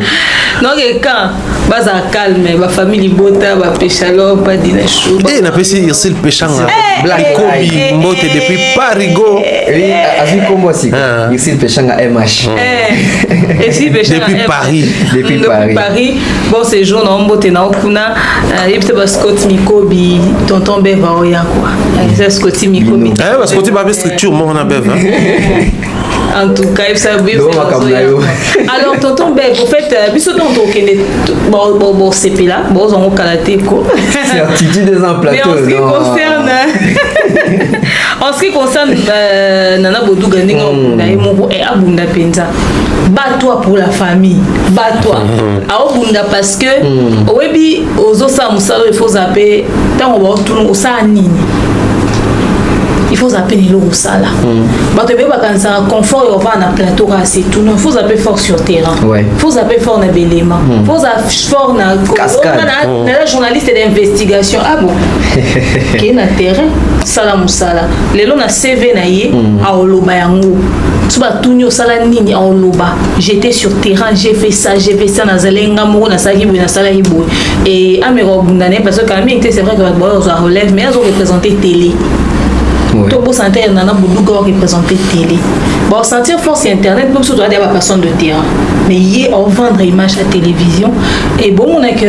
Donc quand baza calme, ba famille bota, ba péchalo, pas dîner chaud. Eh na pesi ici le péchanga. Black Kobe mbote depuis Parigo. Oui, azu kombo si. Ici le péchanga MH. Et si péchanga depuis Paris. Depuis Paris. Bon séjour na mbote na okuna, et peut être Scott Mikobi, tonton Beva oya quoi. C'est Scott Mikobi. Parce que tu vas structure mon na Beva. En tout cas, ça alors tonton Bev, en fait, biso tonton kene bon CP là, bon on karaté ko. Certitude des en plateau. Mais en ce qui concerne Nana Bodou Gandinga na emoko et abunda penza. Bat-toi pour la famille, bat-toi. Abunda parce que owebi ozo sa musalo il faut zapper tant on va tourner au sa nini. Il faut appeler le sala. Bato be bakanza confort et on va na plateau c'est tout. Il faut appeler fort sur terrain. Il faut appeler fort na belema. Il faut appeler fort na cascade. Na journaliste d'investigation. Ah bon. Qui na terrain sala musala. Lelo na CV na ye a oloba yango. Tu vas tout nyo sala nini a oloba. J'étais sur terrain, j'ai fait ça na zalenga mo na saki na sala hibo. Et amero bundane parce que quand même c'est vrai que votre boy on relève mais ils ont représenté télé. Tout pour sentir nana boudouga représenter télé. Bon sentir force internet pour surtout des personnes de terrain. Mais hier on vendre image à la télévision et bon on a que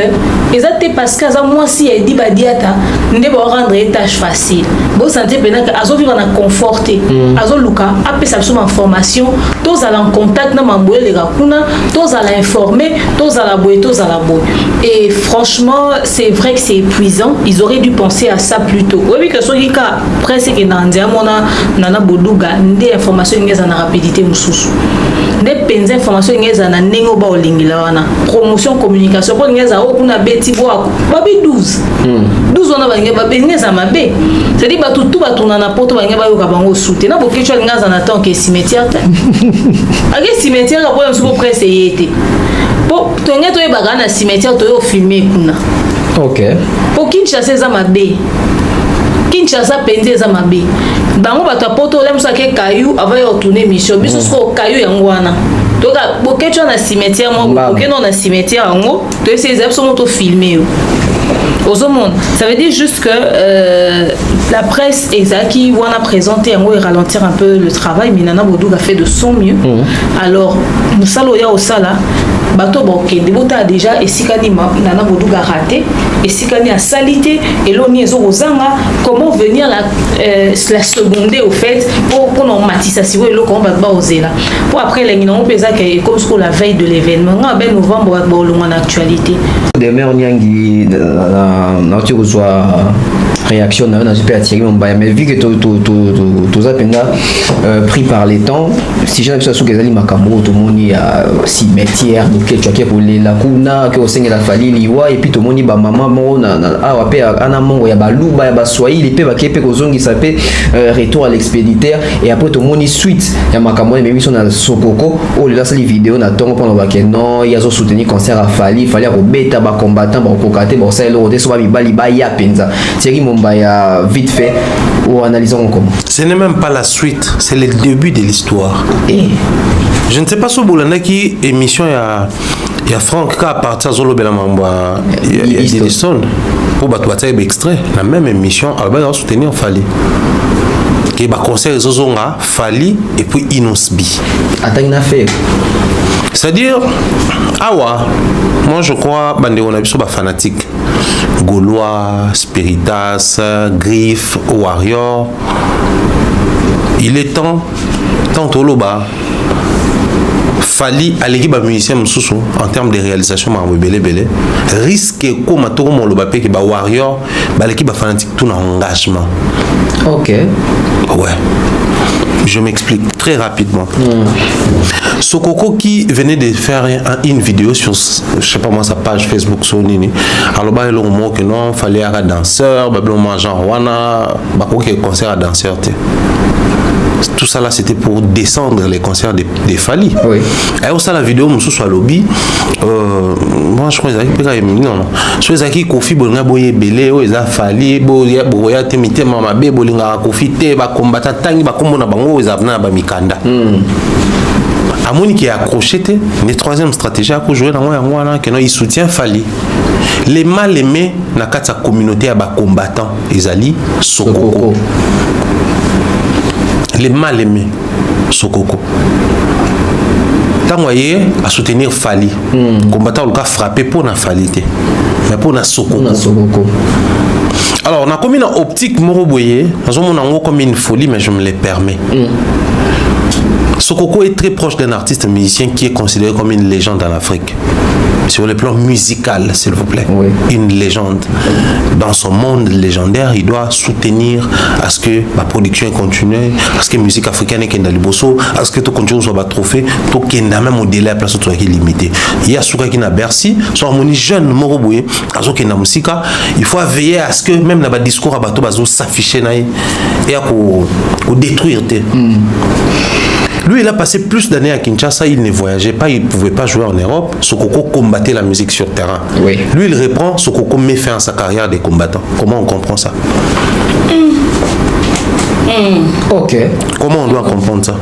exactement parce que ça moi si elle dit badiata ne va rendre tâche facile. Bon sentir pendant que azo vivre en conforté. Azo luka après ça sur information, tous à en contact na mamboye les rakuna, tous à l'informer, tous à la boye, tous à la boye. Et franchement, c'est vrai que c'est épuisant. Ils auraient dû penser à ça plus tôt. Oui que ce qui cas presque nandia mona nana boduga ndé information ngeza na rapidité mususu ndé penza information ngeza na nengo ba olingila wana promotion communication pour ngeza o kuna beti bo babi 12 wana bange babi ngeza mabe c'est dit ba tout ba tuna na poto bange ba yoka bango soute na bokecho ngeza na tant que cimetière ake cimetière ka boyo suko presse yete po to ngeto e baga na cimetière to yo filmer kuna OK pour Kinshasa za mabe Kinshasa penze za mabe bango bato poto le musa ke kayu avant yo tourner mission biso ko kayu yango wana donc bokecho na cimetière mo bokeno na cimetière yango to essayer absolument to filmer aux hommes. Ça veut dire juste que la presse Ezaki wana présenté yango et ralentir un peu le travail mais Nana Bodou a fait de son mieux. Alors musalo ya osala bato bokende bota déjà esikani Nana Bodou a raté esikani a salité et l'oni ezo ozanga comment venir la seconder au fait pour non matissa si le comment ba ozela pour après les non pesa que comme sur la veille de l'événement ben novembre ba olonga en actualité demain on yangi na tu reçois réaction na super attiré mais vu que tout ça pris par les temps si j'ai l'impression que les makambo tout le monde y a cimetière donc tu as pour les lacuna que au sein de la famille liwa et puis tout le monde ba maman na ah pe ana mongo ya baluba ya baswahili pe ba kepe ko zongi ça pe retour à l'expéditeur et après tout le monde suite ya makambo mais mission na sokoko oh là c'est les vidéos na tongo pendant ba que non il y a zo soutenir concert à fallait ko beta ba combattant ba kokate ba ça le so ba bali ba ya penza Thierry Mombaya vite fait ou analysons comment. Ce n'est même pas la suite, c'est le début de l'histoire. Et je ne sais pas si vous avez qui émission il y a Franck qui a parti à Zolo Belamamba il y a Edison pour battre extrait la même émission elle va soutenir Fali qui va conseiller Zozonga Fali et puis Inosbi. Attends une affaire. C'est-à-dire awa moi je crois bande on a besoin de fanatiques Gaulois, Spiritas, Griff, Warrior. Il est temps Toloba Fali à l'équipe musicien Moussou en termes de réalisation belé risque comme Matoro Molobapé qui ba warrior ba l'équipe fanatique tout en engagement. Ok. Ouais. Je m'explique très rapidement. Sokoko qui venait de faire une vidéo sur, je sais pas moi, sa page Facebook Sonini. Alors bah il a dit que non, fallait un danseur, bah blanc genre wana, bah quoi que concert à danseur. Tout ça là c'était pour descendre les concerts des Fali. Oui. Et aussi la vidéo Moussou soit lobby. Moi je crois que non. So ezaki Kofi bolanga boye belé o eza Fali boya temite mama be bolinga Kofi te ba combattant tangi ba kombo na bango eza na ba mikanda. Amoni qui est accroché te, une troisième stratégie à jouer dans moi que non il soutient Fali. Les mal aimés na kata communauté à ba combattant ezali Sokoko. Les mal aimés Sokoko. Tant voyez à soutenir Fali. Combattant le cas frappé pour na Fali te. Mais pour na Sokoko. Alors on a comme une optique moroboye, on a comme une folie mais je me le permets. Sokoko est très proche d'un artiste musicien qui est considéré comme une légende en Afrique. Sur le plan musical, s'il vous plaît. Oui. Une légende. Dans son monde légendaire, il doit soutenir à ce que la production continue, à ce que la musique africaine est dans le bosso, à ce que tout continue soit trophée, tout qui est même au délai à place où qui est limité. Il y a Souka qui n'a Bercy, soit harmonie jeune, Moroboué, à ce qui est dans la musique, il faut veiller à ce que même dans le discours à bateau, s'afficher et à détruire. Lui, il a passé plus d'années à Kinshasa, il ne voyageait pas, il ne pouvait pas jouer en Europe. Sokoko combattait la musique sur terrain. Oui. Lui, il reprend, Sokoko met fin à sa carrière de combattant. Comment on comprend ça? Ok. Comment on doit comprendre ça?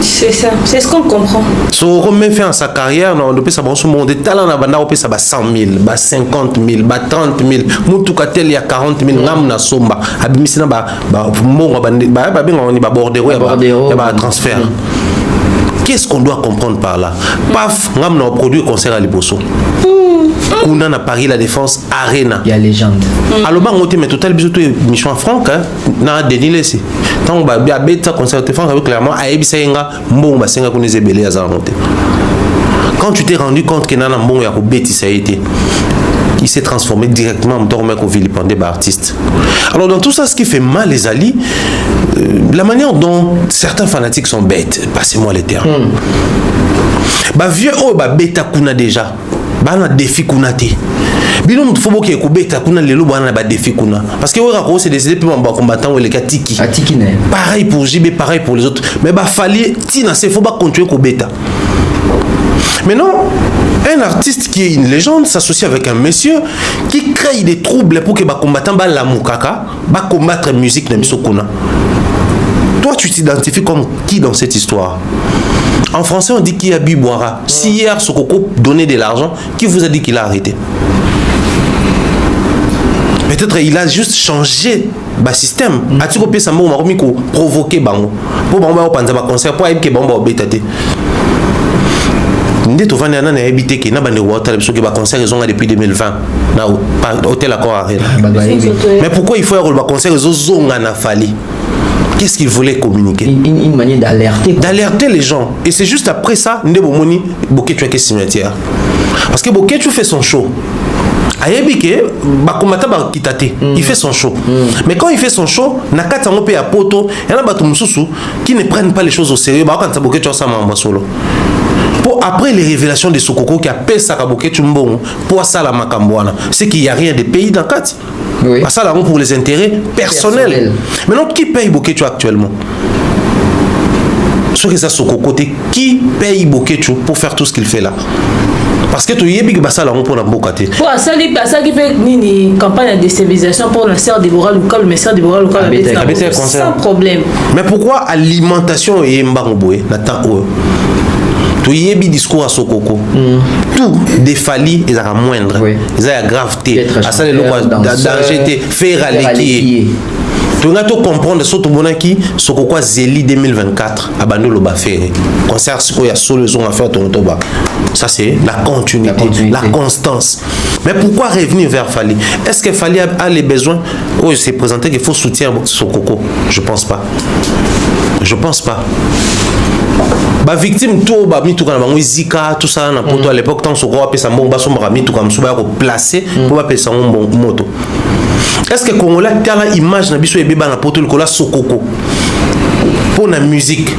C'est ça, c'est ce qu'on comprend. Sokoko met fin à sa carrière, on peut savoir ce monde. Talent na banda, on peut savoir 100 000, 50 000, 30 000. Moutoukatelli, il y a 40 000. Ngam na somba. Abimisina, bordero, transfert. Qu'est-ce qu'on doit comprendre par là? Paf, ngam na produit concert à Liboso. Kouna na Paris la Défense Arena. Il y a légende. Alors bah on mais total bisou mission franc na Denis Lessé. Tant ba beta concert de France avec clairement a ebisa nga mbongo ba senga kuneze belé ya monter. Quand tu t'es rendu compte que nana mbongo ya ko beti ça a été, il s'est transformé directement en torment au vilipendé par artiste. Alors dans tout ça, ce qui fait mal les alliés, la manière dont certains fanatiques sont bêtes, passez-moi les termes. Bah vieux oh bah bêta kuna déjà, bah on a défi kuna te. Bilom faut beaucoup que bêta kuna lelo bah on a défi kuna. Parce que on c'est décidé puis on va combattant ou les katiki. Pareil pour JB, pareil pour les autres. Mais bah fallait tina c'est faut pas continuer que bêta. Maintenant, un artiste qui est une légende s'associe avec un monsieur qui crée des troubles pour que les combattants la mukaka va combattre la musique de Misokuna. Toi, tu t'identifies comme qui dans cette histoire? En français, on dit qu'il y a Biboira. Si hier, Sokoko donnait de l'argent, qui vous a dit qu'il a arrêté? Peut-être il a juste changé le système. A-t-il copié ça m'a provoqué bango pour bango panza ba concert pour que bango bétate. Ndé to vandi na habité que na bande water parce que ba concert ils ont depuis 2020 na hôtel Accor Arena. Mais pourquoi il faut avoir le concert ils ont na Fali? Qu'est-ce qu'il voulait communiquer? Une manière d'alerter. D'alerter les gens. Et c'est juste après ça, Ndé Bomoni, Boké tu as cimetière. Parce que Boké tu fais son show. Ayebike, Bakumata Bakitate, il fait son show. Mais quand il fait son show, Nakata Ngope à Poto, il y en a Batou Moussou qui ne prennent pas les choses au sérieux. Bah, quand Boké tu as ça, solo. Pour après les révélations de Sokoko qui appelle ça Boké Tumbon, pour ça la Makambouana, c'est qu'il n'y a rien de pays dans le cadre. Oui. Ça, là, pour les intérêts personnels. Maintenant, qui paye Boketu actuellement? Ce que ça, Sokoko, qui paye Boketu pour faire tout ce qu'il fait là? Parce que tu y es big bassa là pour la bocate. Pour ça qui fait une campagne de déstabilisation pour la sœur Déborah Luka, le messeur Déborah Luka, sans problème. Mais pourquoi alimentation et mbangboé n'attend où? Tu y es big discours à Sokoko. Tout défali est à moindre. Ils ont gravité. À ça les locaux danger faire à l'équipe. Tu as tout comprendre ce que tu Sokoko Zéli 2024 à Bandolo Bafé. Concert ce qu'il y a solution à faire ton toba. Ça c'est la continuité, la constance. Mais pourquoi revenir vers Fali? Est-ce que Fali a les besoins? Oh, c'est présenté qu'il faut soutenir Sokoko. Je pense pas. Je pense pas. ba victime tout ba mituka na bango zika tout ça na poto à l'époque tant Sokoko a pesa mbongo baso mara mituka msuba ko placer pour ba pesa moto. Est-ce que Congolais tala image na biso ebeba na poto le kola Sokoko pour la musique?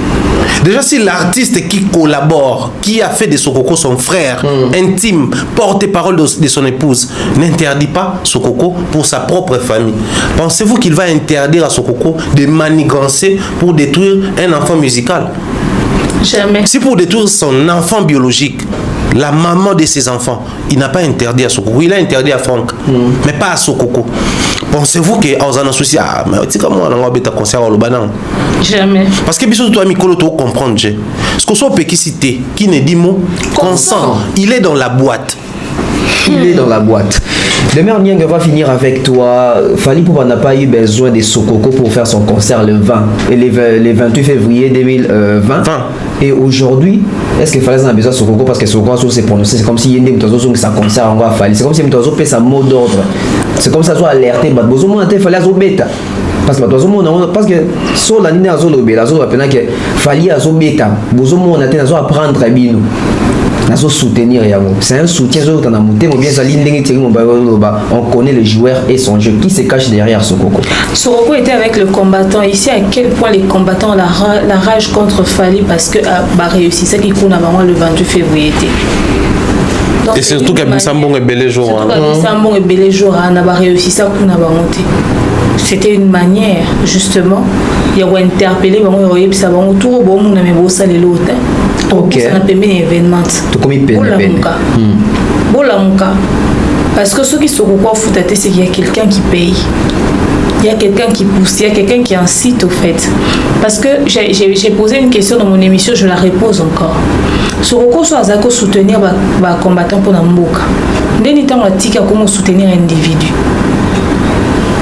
Déjà si l'artiste qui collabore, qui a fait de Sokoko son frère intime, porte-parole de son épouse, n'interdit pas Sokoko pour sa propre famille, pensez-vous qu'il va interdire à Sokoko de manigancer pour détruire un enfant musical? Jamais. Si pour détruire son enfant biologique, la maman de ses enfants, il n'a pas interdit à Sokoko, il a interdit à Franck, mais pas à Sokoko. Pensez-vous que aux en souci mais tu comme moi on va bêta concert au Liban? Jamais. Parce que biso toi Mikolo to comprendre ce que soit cité qui ne dit mot consent, il est dans la boîte. Il est dans la boîte. Demain, Niang va finir avec toi. Fally Ipupa n'a pas eu besoin de Sokoko pour faire son concert le 20 et le 28 février 2020. Et aujourd'hui, est-ce que Fally a besoin de Sokoko parce que Sokoko s'est prononcé? C'est comme si Yende Mutazo sa concert en Fally. C'est comme si Mutazo fait sa mot d'ordre. C'est comme ça soit alerté. Bozo mon ate Fally azo beta. Parce que sur la ligne azo lobé, azo appena que Fally azo beta. Bozo mon ate azo apprendre à bino. Nazo soutenir Yango. C'est un soutien sur ton amour. On connaît le joueur et son jeu. Qui se cache derrière Sokoko? Sokoko était avec le combattant. Ici, à quel point les combattants la rage contre Fally parce que réussi. C'est qui coule avant le 28 février. Et surtout que Bissambon est bel jour. Bissambon est bel jour. On a réussi ça qu'on a monté. C'était une manière justement. Il y a interpellé bon ça va autour bon on a mis beau ça les l'autre. Ok. Ça n'a pas mis événement. Tout comme il peine. Parce que ceux qui sont au foot c'est qu'il y a quelqu'un qui paye. Il y a quelqu'un qui pousse, il y a quelqu'un qui incite au fait. Parce que j'ai posé une question dans mon émission, je la repose encore. Sokoko soit Azako soutenir les combattants pour Namboka. Dès le temps, on a comment soutenir un individu.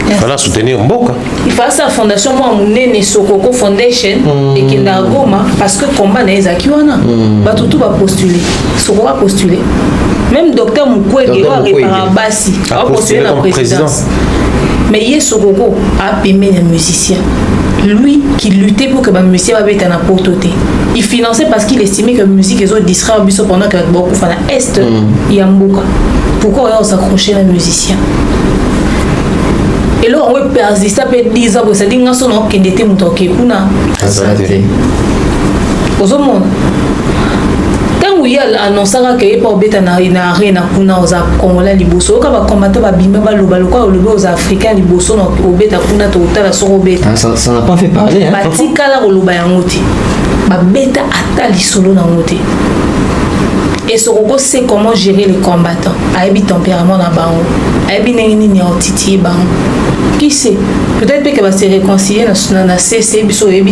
Il fallait soutenir Mboka. Il fallait sa fondation pour amener Sokoko Foundation et qu'il n'a Goma parce que combat n'est pas Kiwana. Tout va postuler. Sokoko va postuler. Même docteur Mukwege va réparer Bassi. Va postuler la présidence. Mais hier Sokoko a payé les musiciens. Lui qui luttait pour que les musiciens soient à n'importe où. Il finançait parce qu'il estimait que la musique est distrait pendant que beaucoup de Est il y a Mboka. Pourquoi on s'accrochait les musiciens? Et là, on peut persister à 10 ans, ça dit que nous avons été des gens qui ont été quand il y a annoncé qu'il n'y a pas de rien aux Congolais, les Bosso, quand on combattre les Bimba, les Africains, les Bosso, ça n'a pas fait parler. Et Sokoko sait comment gérer les combattants. Il y a tempérament dans le banc. Il y a qui sait? Peut-être qu'il va se réconcilier dans la CC, il y a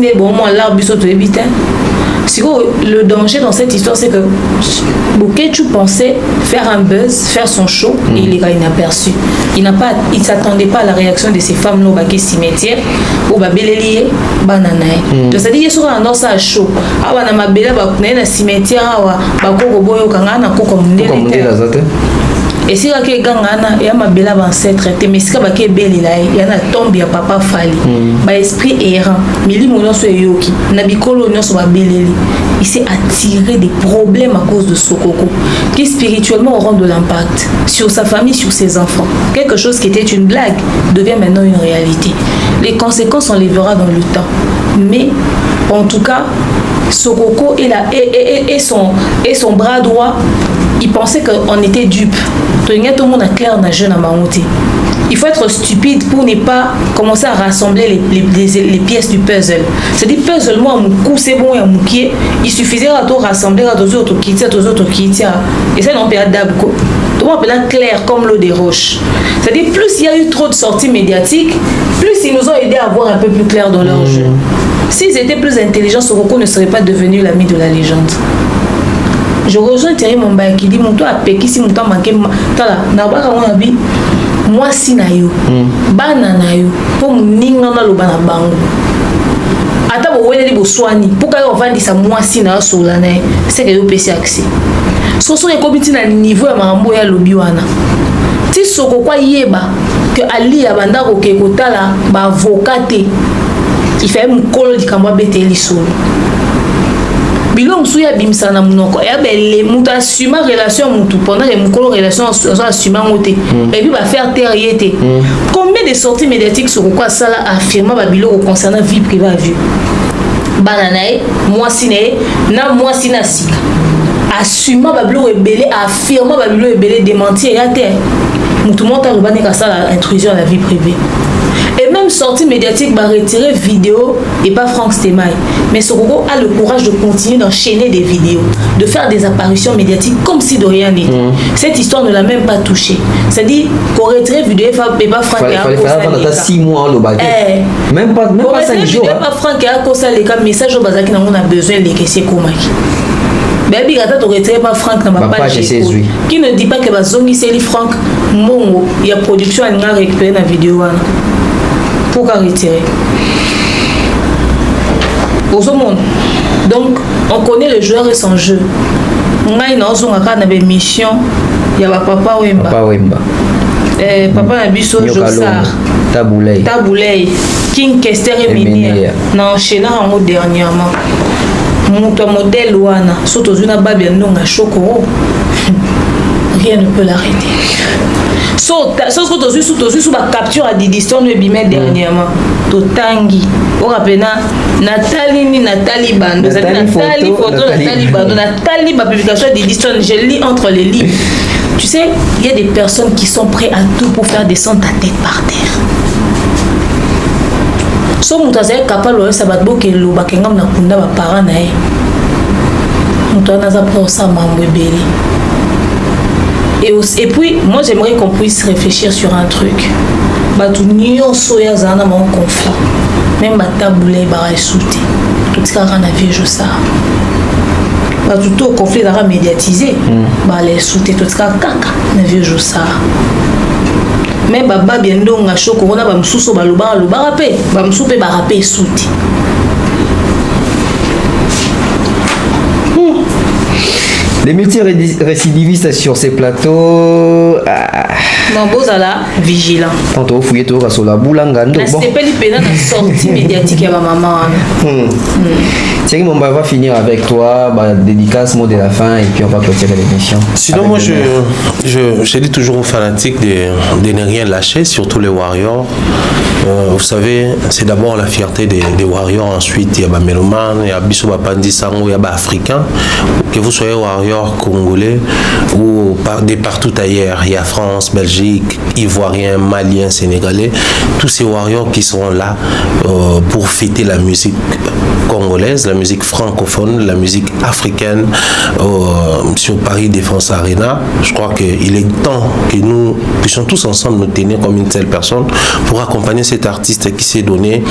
des bon moment là, il y a le danger dans cette histoire, c'est que Boketu pensait faire un buzz, faire son show, et il est inaperçu. Il ne s'attendait pas à la réaction de ces femmes là au cimetière, ou Babelelié, Bananae. Donc ça dit qu'il y a un ça show. Ah, on a ma belle dans cimetière, Bakoko Boyo Kangana, Koko Mundele. Et si il y a ma belle ancêtre, mais si il y a un tombe de papa Fally, esprit errant, il s'est attiré des problèmes à cause de Sokoko, qui spirituellement auront de l'impact sur sa famille, sur ses enfants. Quelque chose qui était une blague devient maintenant une réalité. Les conséquences, on les verra dans le temps. Mais en tout cas, Sokoko et son bras droit, il pensait qu'on était dupe. Tout le monde a clair dans jeune à Maouti. Il faut être stupide pour ne pas commencer à rassembler les pièces du puzzle. C'est-à-dire puzzle, moi, mon coup, c'est bon, il suffisait de rassembler à tous autres qui et ça, on peut d'abco. Tout le monde peut clair comme l'eau des roches. C'est-à-dire, plus il y a eu trop de sorties médiatiques, plus ils nous ont aidé à voir un peu plus clair dans leur jeu. S'ils étaient plus intelligents, Sokoko ne serait pas devenu l'ami de la légende. Je rejoins Thierry Momba qui dit mon toit a péki si mon temps manqué tala na ba ka wana bi moi si na yo bana na yo pour ninga na lo bana bango ata bo wele li bo swani pour ka yo vandi sa moi si na so la na c'est que yo pesi accès so so e komiti na niveau ya mambo ya lobi wana ti soko kwa yeba que ali ya banda ko ke kotala ba avocat il fait mon colo di kamwa beteli solo bilong suya bimsa na munoko ya belle muta assuma relation mutu pendant que mon colo relation assuma ngote et puis va faire taire yete combien de sorties médiatiques sur quoi ça là affirma ba biloko concernant vie privée à vue bananae moi siné na moi sina sika assuma ba biloko ebele affirma ba biloko ebele démentir ya terre mutu monta le bané ka ça la intrusion à la vie privée. Et même sortie médiatique va retirer vidéo et pas Franck Stemay. Mais Sokoko a le courage de continuer d'enchaîner des vidéos, de faire des apparitions médiatiques comme si de rien n'était. Cette histoire ne l'a même pas touché. C'est-à-dire qu'on retire vidéo et pas Franck et Ako. Il fallait faire 6 mois le baguette. Même pas 5 jours. Pas Franck et Ako, ça les cas message au bazar qui n'a a besoin de laisser Komaki. Baby gata to retire pas Franck na ma page qui ne dit pas que bazongi c'est Franck Mongo, il y a production à nga récupérer la vidéo wana. Pourquoi retirer au monde. Donc on connaît le joueur et son jeu. Ngai na ozonga na be mission ya ba papa Wemba. Papa na biso Josar Taboulay King Kester et Minier na enchaîner en dernièrement mon modèle wana surtout une babia ndonga choko rien ne peut l'arrêter so sous la capture à Didiston le bimé dernièrement to tangi on rappelle Nathalie Bando Nathalie Bando Nathalie ma publication à Didiston je lis entre les lignes. Tu sais, il y a des personnes qui sont prêtes à tout pour faire descendre ta tête par terre. So mutazaye capable de savoir que le bakengam na kunda ba parents na e. Mutana za pour ça mambo belé. Et puis moi j'aimerais qu'on puisse réfléchir sur un truc. Ba tout nyonso ya zana mon conflit. Même ma taboulé ba sauter. Tout ça na vieux ça. Ba tout au conflit là médiatisé. Ba les sauter tout ça kaka na vieux ça. Mais baba biendo nga choko on a ba msuso ba luba rapé ba msupe ba rapé souti les multirécidivistes sur ces plateaux non bozala vigilant tantôt fouiller to ka sola boulangando bon c'est pas li pena na sortie médiatique ya ba maman Thierry Momba va finir avec toi dédicace mot de la fin et puis on va clôturer l'émission. Sinon moi je dis toujours aux fanatiques de ne rien lâcher, surtout les Warriors. Vous savez, c'est d'abord la fierté des Warriors, ensuite il y a Méloman, il y a Bissou Bapandi Sango, il y a Africain. Que vous soyez Warriors congolais ou de partout ailleurs, il y a France, Belgique, Ivoiriens, Maliens, Sénégalais, tous ces Warriors qui sont là pour fêter la musique congolaise, la musique francophone, la musique africaine sur Paris Défense Arena. Je crois qu'il est temps que nous puissions tous ensemble nous tenir comme une seule personne pour accompagner cet artiste qui s'est donné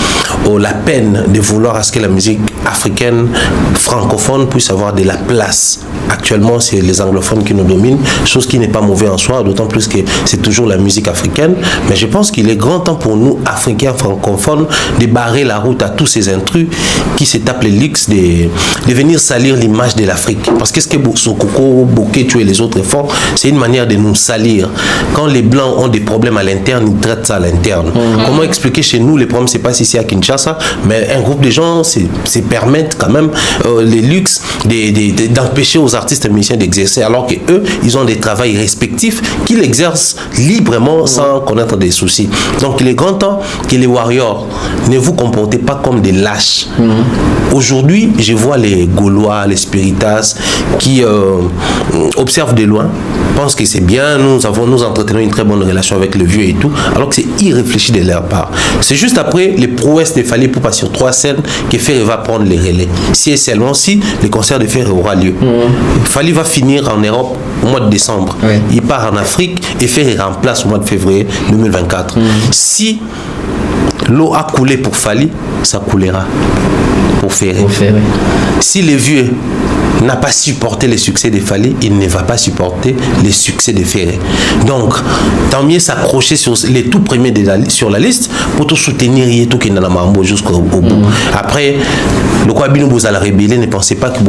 la peine de vouloir à ce que la musique africaine francophone puisse avoir de la place. Actuellement, c'est les anglophones qui nous dominent, chose qui n'est pas mauvaise en soi, d'autant plus que c'est toujours la musique africaine. Mais je pense qu'il est grand temps pour nous, Africains francophones, de barrer la route à tous ces intrus qui se tapent les luxe de venir salir l'image de l'Afrique. Parce que ce que Sokoko, Boketu et les autres font, c'est une manière de nous salir. Quand les Blancs ont des problèmes à l'interne, ils traitent ça à l'interne. Comment expliquer chez nous les problèmes, c'est pas si c'est à Kinshasa, mais un groupe de gens se permettent quand même les luxes d'empêcher aux artistes musiciens d'exercer, alors que eux, ils ont des travails respectifs qu'ils exercent librement sans connaître des soucis. Donc il est grand temps que les Warriors ne vous comportez pas comme des lâches. Aujourd'hui, je vois les Gaulois, les Spiritas qui observent de loin, pensent que c'est bien, nous entretenons une très bonne relation avec le vieux et tout, alors que c'est irréfléchi de leur part. C'est juste après les prouesses de Fally Ipupa sur 3 scènes que Ferré va prendre les relais. Si et seulement si le concert de Ferré aura lieu. Fally va finir en Europe au mois de décembre. Il part en Afrique et Ferré remplace au mois de février 2024. Si l'eau a coulé pour Fally, ça coulera pour Ferré. Si les vieux n'a pas supporté les succès de Fally, il ne va pas supporter les succès de Ferré. Donc, tant mieux s'accrocher sur les tout premiers sur la liste pour tout soutenir tout qui n'a pas jusqu'au bout. Après, le Kwabino Bouzala rébellé, ne pensez pas que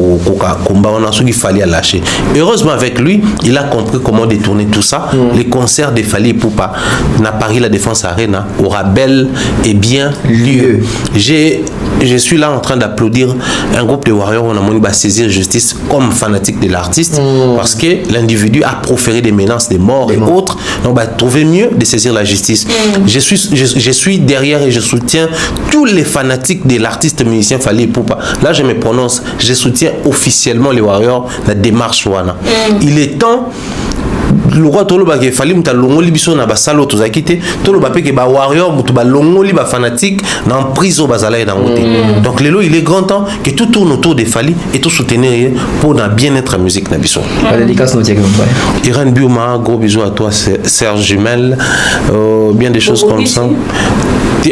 combat on a ce qu'il fallait lâcher. Heureusement avec lui, il a compris comment détourner tout ça. Les concerts de Fally Ipupa à Paris La Défense Arena aura bel et bien lieu. je suis là en train d'applaudir un groupe de warriors. On a voulu saisir justice comme fanatique de l'artiste parce que l'individu a proféré des menaces de mort et autres. Donc, trouver mieux de saisir la justice. Je suis derrière et je soutiens tous les fanatiques de l'artiste musicien Fally Ipupa. Là, je me prononce. Je soutiens officiellement les warriors, la démarche wana. Il est temps. Le roi Toloba qui fallait muta longoli biso na basalo tozakite Toloba pe ke ba warrior muta ba longoli ba fanatique na prison bazala na monter. Donc lelo il est grand temps que tout tourne autour de Fally et tout soutenir pour na bien-être à musique na biso. La dédicace nous tient comme ça. Irène Bioma, gros bisous à toi Serge Jumel, bien des choses comme ça.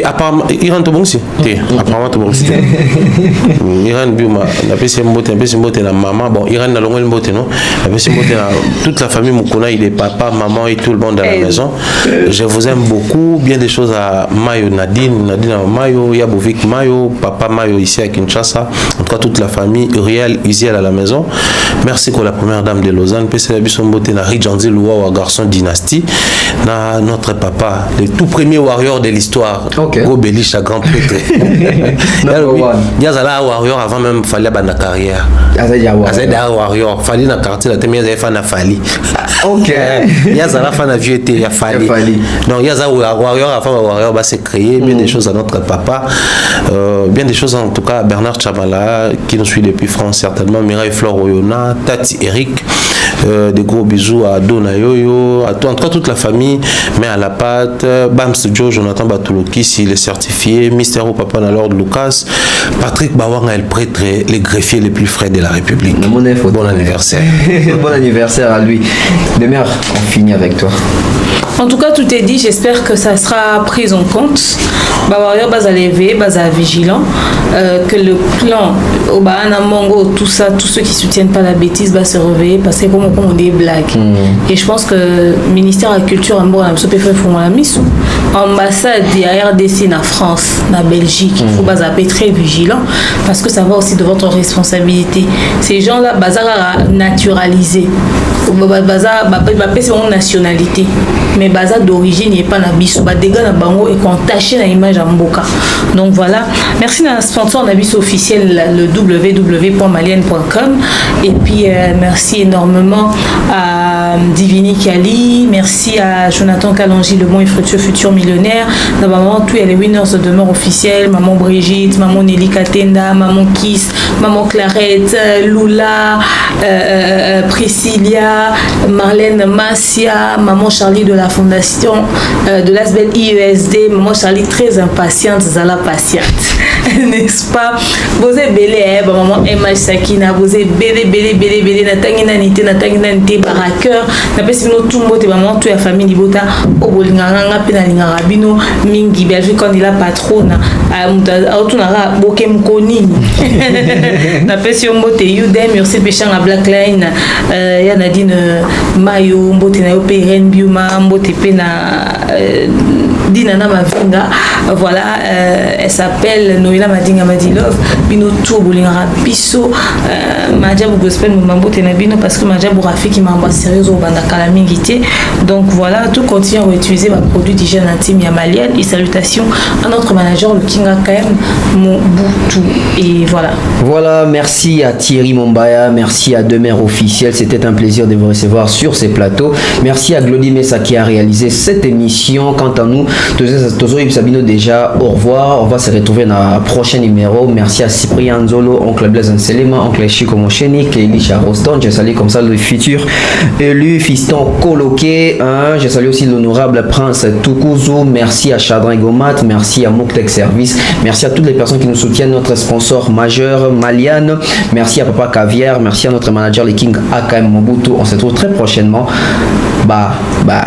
Apparemment Irène to bon si. Apparemment to bon si. Irène Bioma, na pesi mbote na maman. Bon Irène na longoli mbote non. Na pesi mbote na toute la famille Mukuna, il est papa, maman et tout le monde dans la maison. Je vous aime beaucoup. Bien des choses à Mayo, Nadine Mayo, Yabovic Mayo, papa Mayo ici à Kinshasa. En tout cas, toute la famille, Uriel, Isiel à la maison. Merci pour la première dame de Lausanne. PC Bisombote, na Ridjandi Loua, garçon dynastie. Na notre papa, le tout premier warrior de l'histoire. Gobelich, à grand prêtre. Yazala warrior avant même Fally à carrière. Azeda warrior. Fally na quartier, la première fois na Fally. Ok. Yazala fan a vieux été, il y a Fally. Donc Yazala warrior, avant warrior va se créer bien des choses à notre papa, bien des choses en tout cas Bernard Chamala qui nous suit depuis France certainement, Mireille Flore Oyona, Tati Eric, des gros bisous à Dona Yoyo, à tout, en tout cas toute la famille, mais à la pâte, Bams Joe, Jonathan Batouloki, s'il est certifié, Mister Papa Lord Lucas, Patrick Bawanga, le prêtre, les greffiers les plus frais de la République. Bon anniversaire. Bon anniversaire à lui. Demain, on finit avec toi. En tout cas, tout est dit. J'espère que ça sera pris en compte. Warrior, bas à lever, bas à vigilant. Que le plan, au Mongo, tout ça, tous ceux qui soutiennent pas la bêtise, va se réveiller parce que comme on dit blagues. Et je pense que le ministère de la Culture, ambassade de RDC en France, en Belgique, il faut être très vigilant parce que ça va aussi de votre responsabilité. Ces gens-là, bazar naturalisé. Bazar, c'est une nationalité. Mais bazar d'origine n'est pas nabiso. Dégâts na bango et contaché na image en boca. Donc voilà. Merci à notre sponsor nabiso officiel le www.malienne.com et puis merci énormément à Divini Kali, merci à Jonathan Kalonji, le bon et fructueux futur millionnaire. D'abord tous les winners de demeure officiels, maman Brigitte, maman Nelly Katenda, maman Kiss, maman Clarette, Lula, Priscilla, Marlène Massia, maman Charlie de la fondation de l'ASBEL IESD, maman Charlie très impatiente, Zala patiente, n'est-ce pas? Vous êtes belé, maman Emma Sakina, vous êtes belé, natangina nité, baraqueur, n'a pas si nous tout le monde, maman, toute la famille Libota, au bolinganga, penalinga rabino, mingi, Belgique, quand il a patronne, à Autunara, Bokem Konini, n'a pas si on bote, Yudem, Yursi Péchang à Blackline, Yanadine Mayo, Mbote na Yope, Ren Biuma, Mbote Pena, Dinana Mavinga, voilà, elle s'appelle Noëlla Madinga Madilov, Bino Tour Boulingara Bisso, Madjabou Gospel Mumambo Tenabino, parce que Madjabou Rafiki m'a sérieux au Bandakala Mingité. Donc voilà, tout continue à utiliser ma produit d'hygiène intime Yamalienne. Et salutations à notre manager, le King AKM Mobutu. Et voilà. Voilà, merci à Thierry Mombaya, merci à Demeure Officiel. C'était un plaisir de vous recevoir sur ces plateaux. Merci à Glody Messa qui a réalisé cette émission. Quant à nous, Tozo Sabino déjà, au revoir. On va se retrouver dans le prochain numéro. Merci à Cyprien Nzolo, oncle Blaise Nselema, oncle Chico Mocheni, Elisha Roston. Je salue comme ça le futur élu fiston coloqué. Je salue aussi l'honorable prince Tukuzu. Merci à Chadrin Gomat, merci à Mouktek Service, merci à toutes les personnes qui nous soutiennent, notre sponsor majeur Maliane, merci à Papa Caviar, merci à notre manager le King AKM Mobutu. On se retrouve très prochainement. Bye.